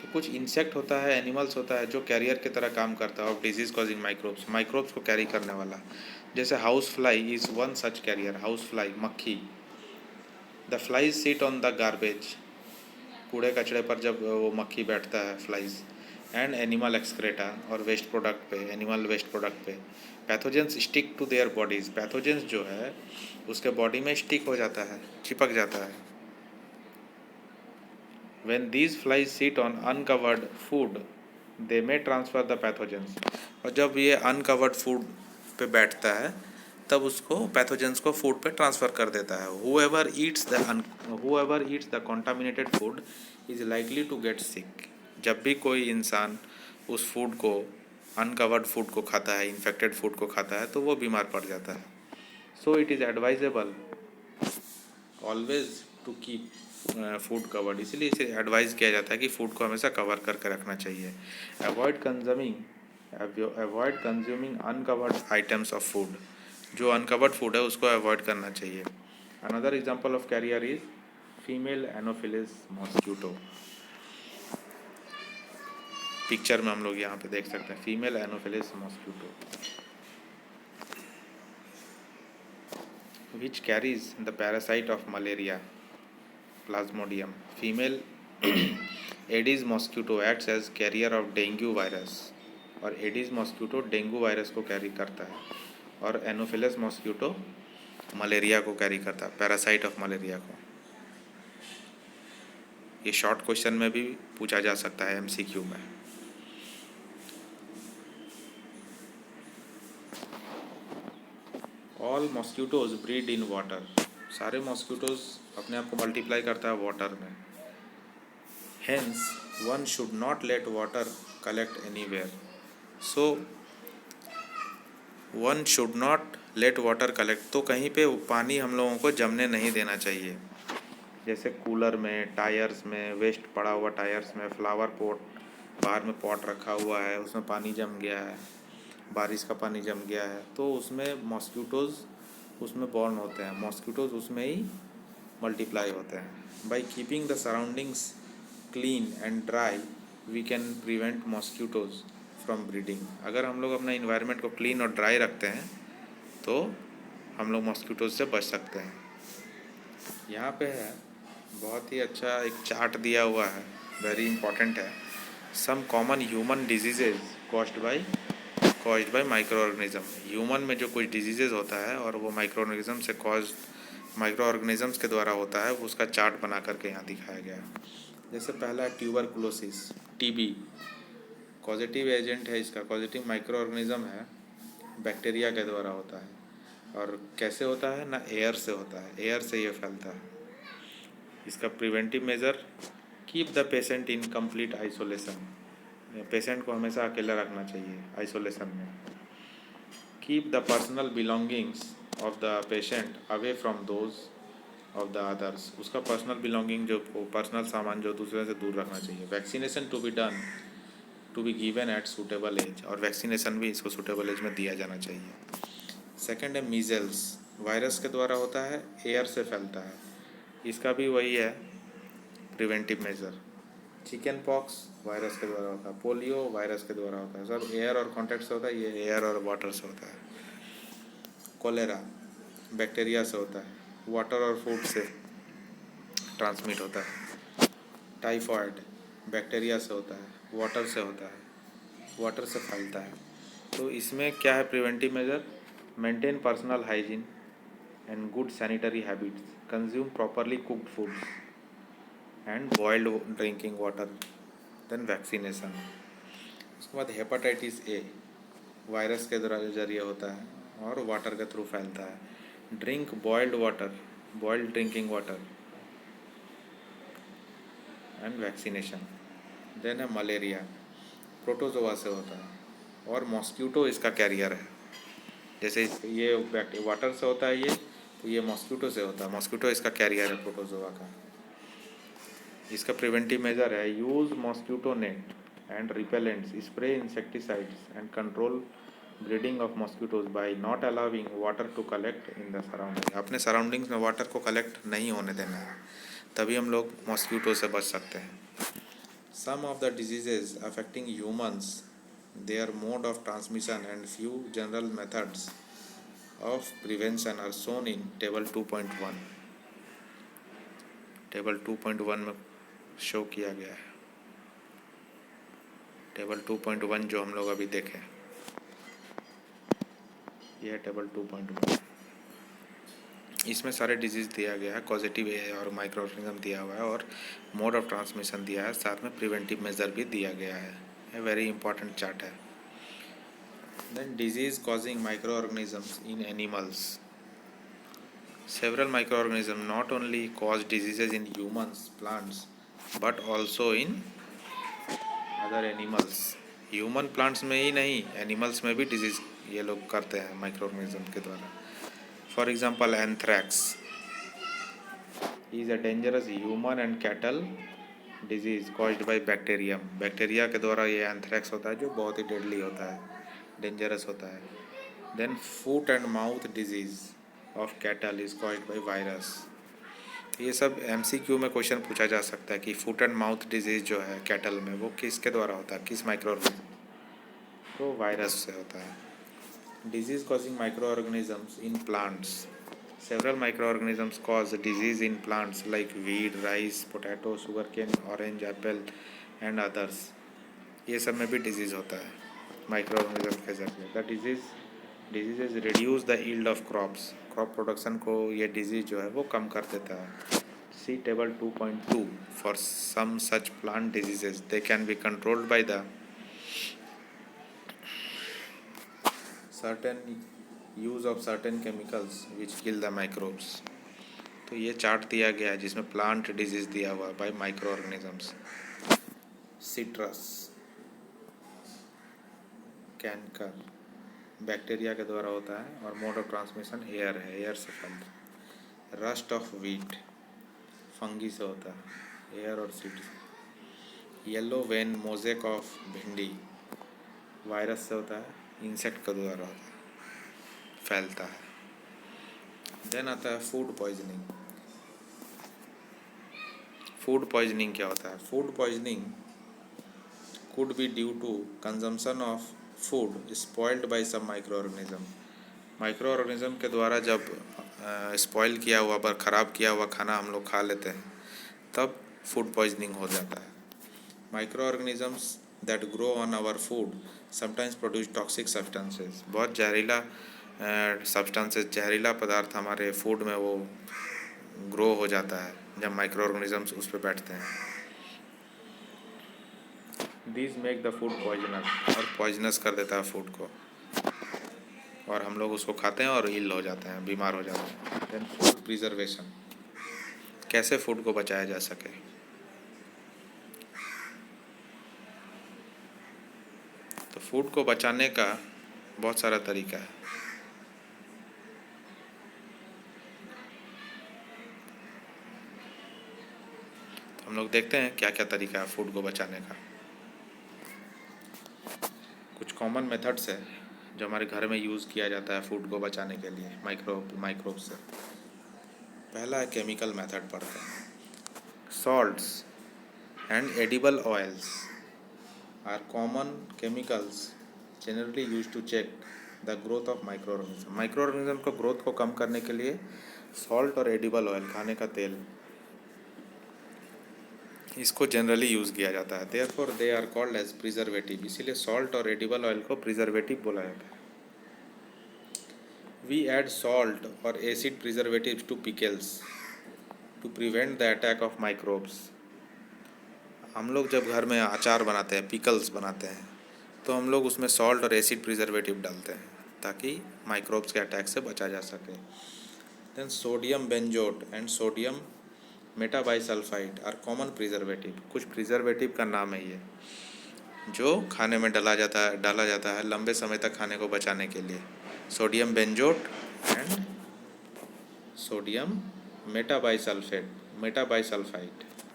तो कुछ इंसेक्ट होता है, एनिमल्स होता है जो कैरियर की तरह काम करता है ऑफ डिजीज़ कॉजिंग माइक्रोब्स को कैरी करने वाला. जैसे house fly is one such carrier. House fly, मक्खी. The flies sit on the garbage. कूड़े कचड़े पर जब वो मक्खी बैठता है, फ्लाइज, एंड एनिमल एक्सक्रेटा और वेस्ट प्रोडक्ट पे, एनिमल वेस्ट प्रोडक्ट पे pathogens stick to their bodies, pathogens जो है उसके बॉडी में स्टिक हो जाता है, चिपक जाता है। When these flies sit on uncovered food they may transfer the pathogens, और जब ये अनकवर्ड फूड पे बैठता है तब उसको पैथोजेंस को फूड पे ट्रांसफ़र कर देता है। whoever eats the contaminated food is likely to get sick, जब भी कोई इंसान उस फूड को, अनकवर्ड फूड को खाता है, इन्फेक्टेड फूड को खाता है, तो वो बीमार पड़ जाता है। So it is advisable always to keep food covered, इसीलिए इसे एडवाइस किया जाता है कि फूड को हमेशा कवर करके रखना चाहिए। Avoid consuming uncovered items of food, जो अनकवर्ड फूड है उसको अवॉइड करना चाहिए। Another example of carrier is female anopheles mosquito. Picture में हम लोग यहाँ पे देख सकते हैं female anopheles mosquito which carries the parasite of malaria plasmodium. Female Aedes mosquito acts as carrier of dengue virus, और एडिस मॉस्क्यूटो डेंगू वायरस को कैरी करता है, और एनोफिलस मॉस्क्यूटो मलेरिया को कैरी करता है, पैरासाइट ऑफ मलेरिया को। ये शॉर्ट क्वेश्चन में भी पूछा जा सकता है एमसीक्यू में। All mosquitoes breed in water, सारे मॉस्क्यूटोज अपने आप को मल्टीप्लाई करता है वाटर में। Hence one should not let water collect anywhere, so one should not let water collect, तो कहीं पे पानी हम लोगों को जमने नहीं देना चाहिए। जैसे कूलर में, टायर्स में, वेस्ट पड़ा हुआ टायर्स में, फ्लावर पॉट, बाहर में पॉट रखा हुआ है, उसमें पानी जम गया है, बारिश का पानी जम गया है, तो उसमें मॉस्क्यूटोज़ उसमें बॉर्न होते हैं, मॉस्क्यूटोज़ उसमें ही मल्टीप्लाई होते हैं। By keeping the surroundings clean and dry we can prevent mosquitoes from breeding. अगर हम लोग अपना इन्वायरमेंट को क्लीन और ड्राई रखते हैं तो हम लोग मॉस्क्यूटोज़ से बच सकते हैं। यहाँ पे है बहुत ही अच्छा एक चार्ट दिया हुआ है, वेरी इंपॉर्टेंट है। Some common human diseases caused by micro organism, human में जो कुछ डिजीजेज होता है और वो माइक्रो ऑर्गेनिज्म से माइक्रो ऑर्गेनिजम्स के द्वारा होता है, उसका चार्ट बना करके यहाँ दिखाया गया है। जैसे पहला है ट्यूबरकुलोसिस, टीबी, पॉजिटिव एजेंट है इसका, पॉजिटिव माइक्रो ऑर्गेनिज्म है, बैक्टीरिया के द्वारा होता है। और कैसे होता है ना, एयर से होता है, एयर से ये फैलता है। इसका preventive measure, keep the patient in complete isolation, patient को हमेशा अकेला रखना चाहिए आइसोलेशन में। Keep the personal belongings of the patient away from those of the others, उसका पर्सनल बिलोंगिंग जो पर्सनल सामान जो दूसरे से दूर रखना चाहिए। Vaccination to be given at suitable age, और वैक्सीनेशन भी इसको सूटेबल एज में दिया जाना चाहिए। सेकेंड है मीजल्स, वायरस के द्वारा होता है, एयर से फैलता है, इसका भी वही है preventive major. Chicken pox virus के द्वारा होता है, पोलियो वायरस के द्वारा होता है, सब एयर और कॉन्टैक्ट से होता है, ये एयर और वाटर से होता है। कोलेरा बैक्टीरिया से होता है, वाटर और फूड से ट्रांसमिट होता है। टाइफॉइड बैक्टीरिया से होता है, वाटर से होता है, वाटर से फैलता है। तो इसमें क्या है preventive measure, maintain personal hygiene and good sanitary habits, consume properly cooked foods and boiled drinking water, then vaccination. उसके बाद हेपेटाइटिस ए वायरस के जरिए होता है और वाटर के थ्रू फैलता है। Drink boiled water, boiled drinking water and vaccination. Then है मलेरिया, प्रोटोजोआ से होता है और मॉस्क्यूटो इसका कैरियर है। जैसे ये वाटर से होता है ये, तो ये मॉस्क्यूटो से होता है, मॉस्क्यूटो इसका कैरियर है प्रोटोजोआ का। इसका प्रिवेंटिव मेजर है use mosquito net and repellents, spray insecticides and control breeding of mosquitoes by not allowing water to collect in the surrounding. अपने सराउंडिंग्स में वाटर को कलेक्ट नहीं होने देना है, तभी हम लोग मॉस्क्यूटो से बच सकते हैं। Some of the diseases affecting humans, their mode of transmission and few general methods of prevention are shown in table 2.1। Table 2.1 में शो किया गया है। टेबल 2.1 जो हम लोग अभी देखें, यह है टेबल 2.1। इसमें सारे डिजीज़ दिया गया है, कॉजेटिव और माइक्रो ऑर्गेनिज्म दिया हुआ है और मोड ऑफ ट्रांसमिशन दिया है, साथ में प्रिवेंटिव मेजर भी दिया गया है। ये वेरी इंपॉर्टेंट चार्ट है। Then disease causing micro organisms in animals. Several microorganisms not only cause diseases in humans, plants, but also in other animals. Human plants में ही नहीं, एनिमल्स में भी डिजीज ये लोग करते हैं माइक्रो ऑर्गेनिज्म के द्वारा। For example anthrax is a dangerous human and cattle disease caused by bacterium. Bacteria के द्वारा ये एंथ्रैक्स होता है जो बहुत ही डेडली होता है, डेंजरस होता है। Then foot and mouth disease of cattle is caused by virus. ये सब एमसीक्यू में क्वेश्चन पूछा जा सकता है कि फुट एंड माउथ डिजीज जो है कैटल में वो किसके द्वारा होता है, किस माइक्रो ऑर्गेनिज्म, तो वायरस से होता है। Disease causing micro organisms in plants. Several micro organisms cause disease in plants like wheat, rice, potato, sugar cane, orange, apple and others. ये सब में भी डिजीज होता है माइक्रो ऑर्गेनिज्म के जरिए। The diseases reduce the yield of crops. Crop production को ये डिजीज जो है वो कम कर देता है। See table 2.2 for some such plant diseases they can be controlled by the certain use of certain chemicals which kill the microbes. तो ये चार्ट दिया गया है जिसमें प्लांट डिजीज दिया हुआ है bye micro organisms. Citrus, canker bacteria के द्वारा होता है और मोड ऑफ ट्रांसमिशन एयर है, एयर से फैलता है। रस्ट ऑफ व्हीट फंगी से होता है, एयर और seed. Yellow vein mosaic of भिंडी वायरस से होता है, इंसेक्ट के द्वारा होता है, फैलता है। देन आता है फूड पॉइजनिंग। फूड पॉइजनिंग क्या होता है? Food poisoning could be due to consumption of food spoiled by some microorganism। Micro organism के द्वारा जब स्पॉइल किया हुआ पर ख़राब किया हुआ खाना हम लोग खा लेते हैं तब फूड पॉइजनिंग हो जाता है। Micro organisms that grow on our food sometimes produce toxic substances. बहुत जहरीला सब्सटेंसेस, जहरीला पदार्थ हमारे फूड में वो ग्रो हो जाता है जब माइक्रो ऑर्गेनिजम्स उस पर बैठते हैं। These make the food poisonous, और पॉइजनस कर देता है फूड को और हम लोग उसको खाते हैं और इल हो जाते हैं, बीमार हो जाते हैं। देन फूड प्रिजर्वेशन, कैसे फूड को बचाया जा सके। तो फूड को बचाने का बहुत सारा तरीका है। तो हम लोग देखते हैं क्या क्या तरीका है फूड को बचाने का। कुछ कॉमन मेथड्स है जो हमारे घर में यूज़ किया जाता है फूड को बचाने के लिए माइक्रोब से। पहला है केमिकल मेथड पढ़ते हैं। Salts and edible oils are common chemicals generally use to check the growth of micro organism. Micro organism को ग्रोथ को कम करने के लिए सॉल्ट और एडिबल ऑयल, खाने का तेल, इसको जनरली यूज़ किया जाता है। Therefore they are called as preservative. इसीलिए सॉल्ट और एडिबल ऑयल को प्रिजर्वेटिव बोला जाता है। वी ऐड सॉल्ट और acid preservatives to pickles to prevent the attack of microbes. हम लोग जब घर में अचार बनाते हैं, पिकल्स बनाते हैं, तो हम लोग उसमें सॉल्ट और एसिड प्रिजर्वेटिव डालते हैं ताकि माइक्रोब्स के अटैक से बचा जा सके। Then sodium benzoate and sodium metabisulphite are common preservative. कुछ प्रिजर्वेटिव का नाम है ये जो खाने में डाला जाता है लंबे समय तक खाने को बचाने के लिए। Sodium benzoate and sodium metabisulphite,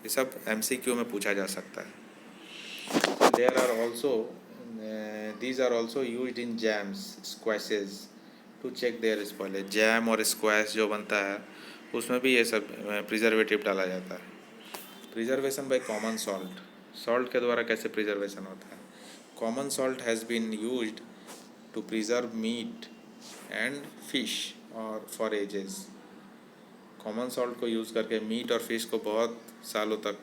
ये सब एमसीक्यू में पूछा जा सकता है। There are also these are also used in jams, squashes to check their spoilage. Jam और स्क्वैश जो बनता है उसमें भी ये सब प्रिजर्वेटिव डाला जाता है। Preservation by common salt, salt के द्वारा कैसे प्रिजर्वेशन होता है। Common salt has been used to preserve meat and fish और फॉर एजेस। कॉमन सॉल्ट को यूज़ करके मीट और फिश को बहुत सालों तक,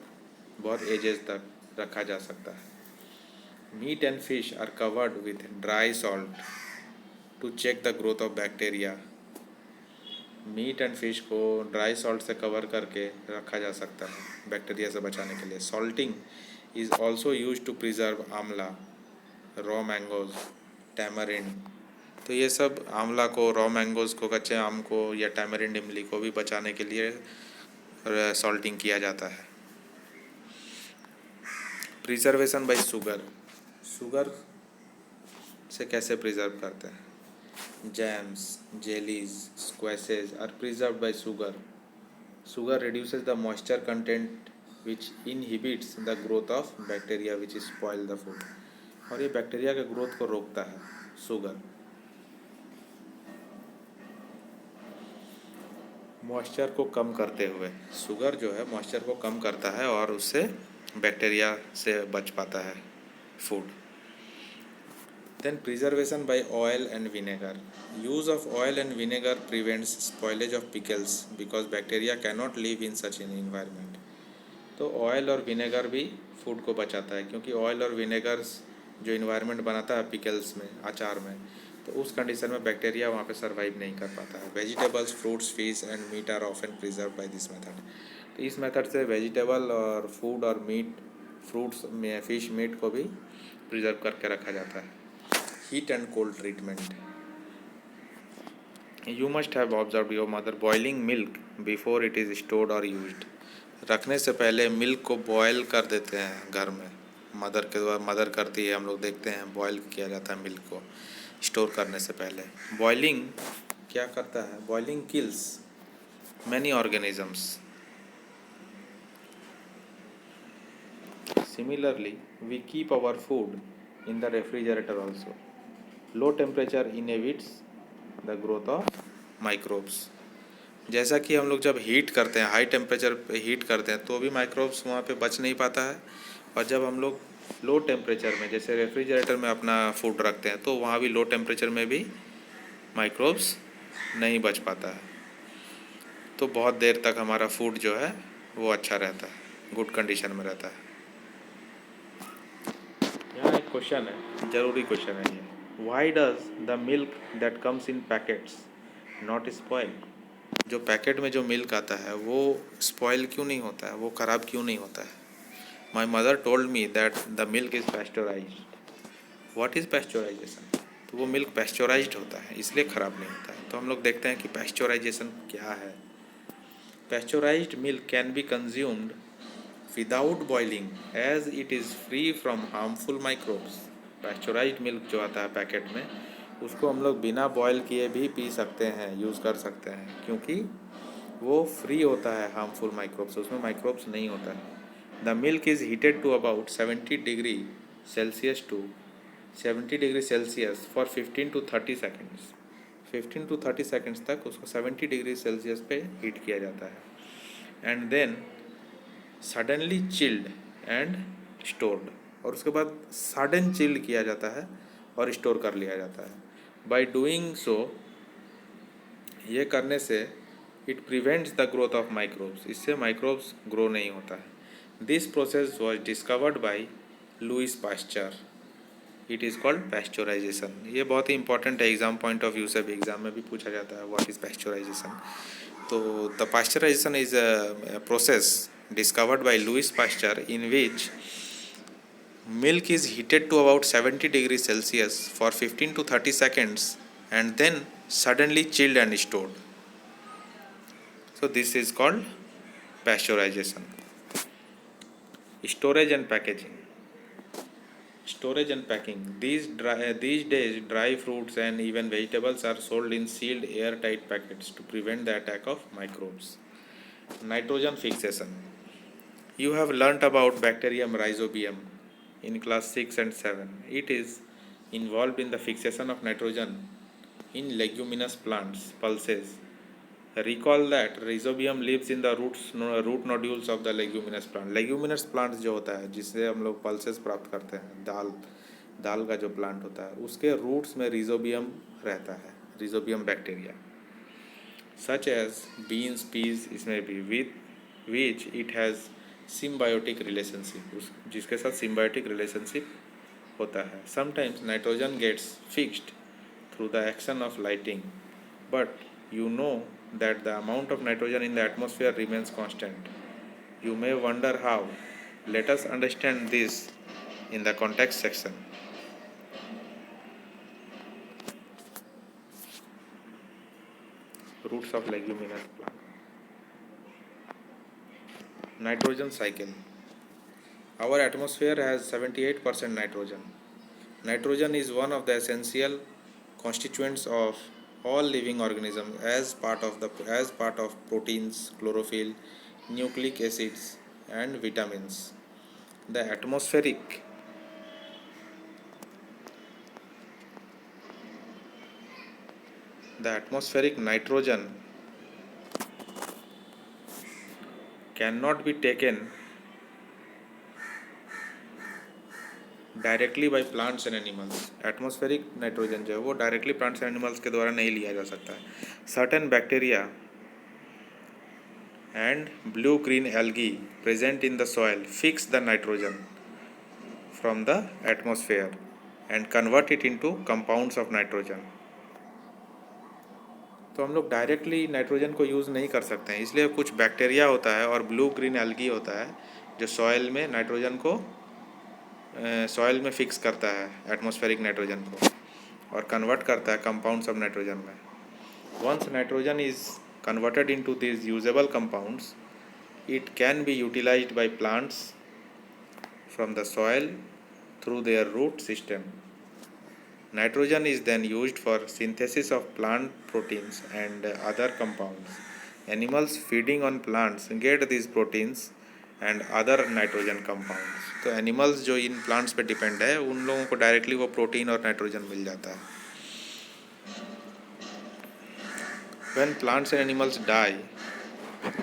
बहुत एजेस तक रखा जा सकता है। Meat and fish are covered with dry salt to check the growth of bacteria. Meat and fish को ड्राई सॉल्ट से कवर करके रखा जा सकता है बैक्टीरिया से बचाने के लिए। Salting is also use to preserve amla, raw mangoes, tamarind. तो ये सब आंवला को, रॉ मैंगोज को, कच्चे आम को या टैमरिंड इमली को भी बचाने के लिए सॉल्टिंग किया जाता है। प्रिजर्वेशन बाय शुगर, शुगर से कैसे प्रिजर्व करते हैं? Jams, jellies, squashes are preserved by sugar. Sugar reduces the moisture content which inhibits the growth of bacteria which spoil the food। और ये बैक्टीरिया के ग्रोथ को रोकता है शुगर। मॉइस्चर को कम करते हुए, शुगर जो है मॉइस्चर को कम करता है और उससे बैक्टीरिया से बच पाता है food. Then preservation by oil and vinegar. Use of oil and vinegar prevents spoilage of pickles because bacteria cannot live in such an environment। तो ऑयल और विनेगर भी फूड को बचाता है, क्योंकि ऑयल और विनेगर जो इन्वायरमेंट बनाता है पिकल्स में, अचार में, तो उस कंडीशन में बैक्टीरिया वहाँ पे सर्वाइव नहीं कर पाता है। Vegetables, fruits, fish and meat are often preserve by this method. तो इस मेथड से वेजिटेबल और फूड और मीट, फ्रूट्स में फिश, मीट को भी प्रिजर्व करके रखा जाता है। Heat and cold treatment. You must have observe your mother boiling milk before it is stored और यूज्ड। रखने से पहले मिल्क को बॉयल कर देते हैं घर में, मदर करती है, हम लोग देखते हैं बॉयल किया जाता है मिल्क को स्टोर करने से पहले। बॉइलिंग क्या करता है? Boiling kills many organisms. Similarly we keep our food in the refrigerator also. Low temperature inhibits the growth of microbes. जैसा कि हम लोग जब हीट करते हैं, हाई टेम्परेचर पे हीट करते हैं, तो भी माइक्रोब्स वहाँ पे बच नहीं पाता है। और जब हम लोग लो टेम्परेचर में, जैसे रेफ्रिजरेटर में अपना फूड रखते हैं, तो वहाँ भी लो टेम्परेचर में भी माइक्रोब्स नहीं बच पाता है। तो बहुत देर तक हमारा फूड जो है वो अच्छा रहता है, गुड कंडीशन में रहता है। यहाँ एक क्वेश्चन है, ज़रूरी क्वेश्चन है ये। Why does the milk that comes in packets not spoil? जो पैकेट में जो मिल्क आता है वो स्पॉइल क्यों नहीं होता है, वो ख़राब क्यों नहीं होता है? My mother told me that the milk is pasteurised. What is pasteurisation? तो वो मिल्क पैस्चराइज्ड होता है, इसलिए ख़राब नहीं होता है। तो हम लोग देखते हैं कि पैस्चराइजेशन क्या है। Pasteurised milk can be consumed without boiling as it is free from harmful microbes. Pasteurised milk जो आता है पैकेट में, उसको हम लोग बिना बॉयल किए भी पी सकते हैं, यूज़ कर सकते हैं, क्योंकि वो फ्री होता है हार्मफुल माइक्रोब्स, उसमें माइक्रोब्स नहीं होता है। The milk is heated to about 70 degree Celsius to 70 degree Celsius for 15 to 30 seconds. 15 to 30 seconds तक उसको 70 डिग्री सेल्सियस पे हीट किया जाता है। And then suddenly chilled and stored, और उसके बाद सडन चिल्ड किया जाता है और स्टोर कर लिया जाता है। बाय डूइंग सो, ये करने से it prevents the growth of microbes, इससे माइक्रोब्स ग्रो नहीं होता है। This process was discovered by Louis Pasteur. It is called pasteurisation. ये बहुत ही इंपॉर्टेंट है, एग्जाम पॉइंट ऑफ व्यू से भी एग्जाम में भी पूछा जाता है व्हाट इज़ पैस्चराइजेशन। तो the pasteurisation is a process discovered by Louis Pasteur in which milk is heated to about 70 degrees Celsius for 15 to 30 seconds and then suddenly chilled and stored. So this is called pasteurization. Storage and packaging. Storage and packing. These days dry fruits and even vegetables are sold in sealed airtight packets to prevent the attack of microbes. Nitrogen fixation. You have learnt about bacterium rhizobium in class 6 and 7. It is involved in the fixation of nitrogen in leguminous plants, pulses. Recall that rhizobium lives in the root nodules of the leguminous plant. Leguminous plants जो होता है जिससे हम लोग pulses प्राप्त करते हैं, दाल का जो प्लांट होता है उसके रूट्स में rhizobium रहता है, rhizobium bacteria. Such as beans, peas, इसमें भी with which it has symbiotic relationship, जिसके साथ सिम्बायोटिक रिलेशनशिप होता है. Sometimes nitrogen gets fixed through the action of lighting, but you know that the amount of nitrogen in the atmosphere remains constant. You may wonder how. Let us understand this in the context section. Roots of leguminous plant. Nitrogen cycle. Our atmosphere has 78% nitrogen. Nitrogen is one of the essential constituents of all living organisms as part of proteins, chlorophyll, nucleic acids, and vitamins. The atmospheric nitrogen cannot be taken directly by plants and animals. Atmospheric nitrogen जो है वो directly plants and animals के द्वारा नहीं लिया जा सकता है. Certain bacteria and blue green algae present in the soil fix the nitrogen from the atmosphere and convert it into compounds of nitrogen. तो हम लोग डायरेक्टली नाइट्रोजन को यूज़ नहीं कर सकते हैं, इसलिए कुछ बैक्टीरिया होता है और ब्लू ग्रीन एल्गी होता है जो सॉइल में नाइट्रोजन को सॉइल में फिक्स करता है एटमॉस्फेरिक नाइट्रोजन को और कन्वर्ट करता है कंपाउंड्स ऑफ नाइट्रोजन में. Once nitrogen is converted into this usable compounds, it can be utilised by plants from the soil through their root system. Nitrogen is then used for synthesis of plant proteins and other compounds. Animals feeding on plants get these proteins and other nitrogen compounds. तो animals जो in plants पे depend है उन लोगों को directly वो protein और nitrogen मिल जाता है. When plants and animals die,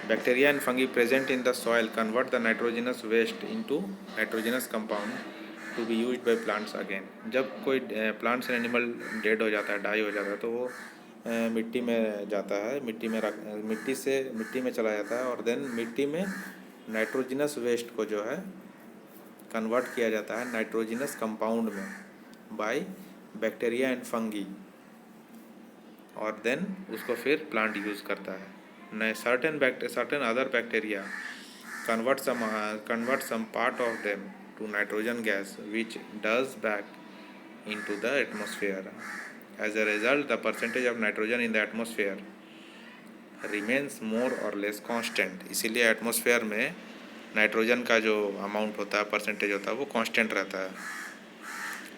bacteria and fungi present in the soil convert the nitrogenous waste into nitrogenous compound to be use by plants again. जब कोई प्लांट्स एंड एनिमल डेड हो जाता है, die हो जाता है, तो वो मिट्टी में जाता है, मिट्टी में चला जाता है और देन मिट्टी में नाइट्रोजिनस वेस्ट को जो है कन्वर्ट किया जाता है नाइट्रोजिनस कंपाउंड में बाय बैक्टीरिया एंड फंगी और देन उसको फिर प्लांट यूज़ करता है. Certain other bacteria convert some part of them to nitrogen gas, which does back into the atmosphere. As a result, the percentage of nitrogen in the atmosphere remains more or less constant. इसीलिए atmosphere में nitrogen का जो amount होता है, percentage होता है, वो constant रहता है.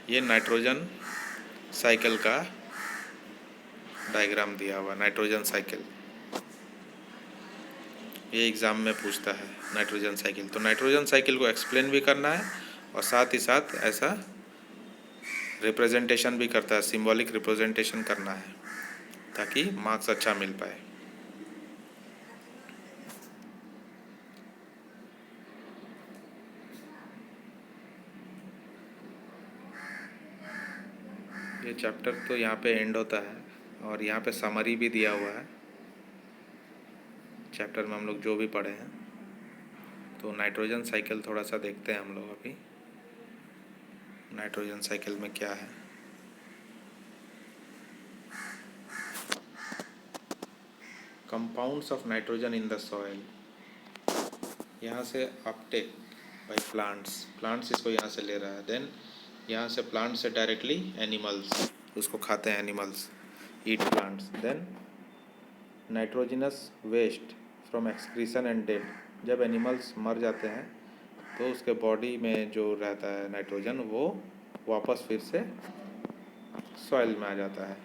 ये नाइट्रोजन साइकिल का डायग्राम दिया हुआ. नाइट्रोजन साइकिल ये एग्ज़ाम में पूछता है नाइट्रोजन साइकिल. तो नाइट्रोजन साइकिल को एक्सप्लेन भी करना है और साथ ही साथ ऐसा रिप्रेजेंटेशन भी करता है, सिंबॉलिक रिप्रेजेंटेशन करना है ताकि मार्क्स अच्छा मिल पाए. ये चैप्टर तो यहाँ पे एंड होता है और यहाँ पे समरी भी दिया हुआ है चैप्टर में हम लोग जो भी पढ़े हैं. तो नाइट्रोजन साइकिल थोड़ा सा देखते हैं हम लोग अभी. नाइट्रोजन साइकिल में क्या है. Compounds of nitrogen in the soil. यहाँ से अपटेक बाय प्लांट्स इसको यहाँ से ले रहा है. देन यहाँ से प्लांट से डायरेक्टली एनिमल्स उसको खाते हैं, animals eat plants. Then nitrogenous waste from excretion and dead. जब एनिमल्स मर जाते हैं तो उसके बॉडी में जो रहता है नाइट्रोजन वो वापस फिर से सॉइल में आ जाता है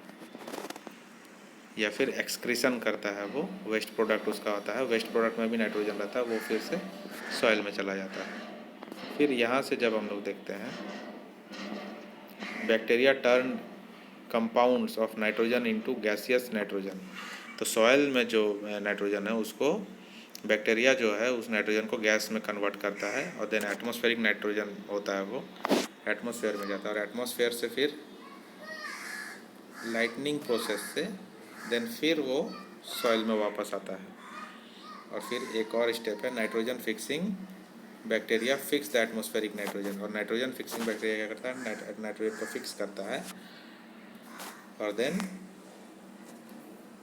या फिर एक्सक्रीशन करता है, वो वेस्ट प्रोडक्ट उसका होता है. वेस्ट प्रोडक्ट में भी नाइट्रोजन रहता है, वो फिर से सॉइल में चला जाता है. फिर यहाँ से जब हम लोग देखते हैं bacteria turn compounds of nitrogen into gaseous nitrogen. तो सॉइल में जो नाइट्रोजन है उसको बैक्टीरिया जो है उस नाइट्रोजन को गैस में कन्वर्ट करता है और देन एटमॉस्फेरिक नाइट्रोजन होता है वो एटमॉस्फेयर में जाता है और एटमॉस्फेयर से फिर लाइटनिंग प्रोसेस से देन फिर वो सॉइल में वापस आता है. और फिर एक और स्टेप है nitrogen fixing bacteria fix the atmospheric nitrogen, और नाइट्रोजन फिक्सिंग बैक्टीरिया क्या करता है, नाइट्रोजन को फिक्स करता है, और then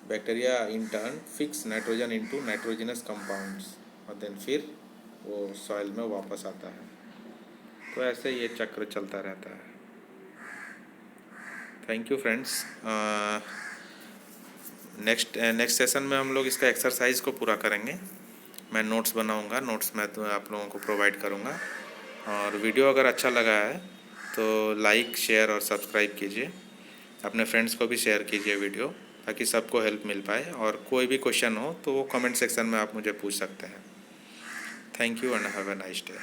bacteria in turn fix nitrogen into nitrogenous compounds, और देन फिर वो सॉइल में वापस आता है। तो ऐसे ये चक्र चलता रहता है। Thank you friends. Next session में हम लोग इसका एक्सरसाइज को पूरा करेंगे। मैं नोट्स बनाऊंगा, नोट्स मैं तो आप लोगों को प्रोवाइड करूंगा। और वीडियो अगर अच्छा लगा है तो लाइक, शेयर और सब्सक्राइब कीजिए। अपने फ्रेंड्स को भी शेयर कीजिए वीडियो, ताकि सबको हेल्प मिल पाए। और कोई भी क्वेश्चन हो तो वो कमेंट सेक्शन में आप मुझे पूछ सकते हैं। Thank you and have a nice day.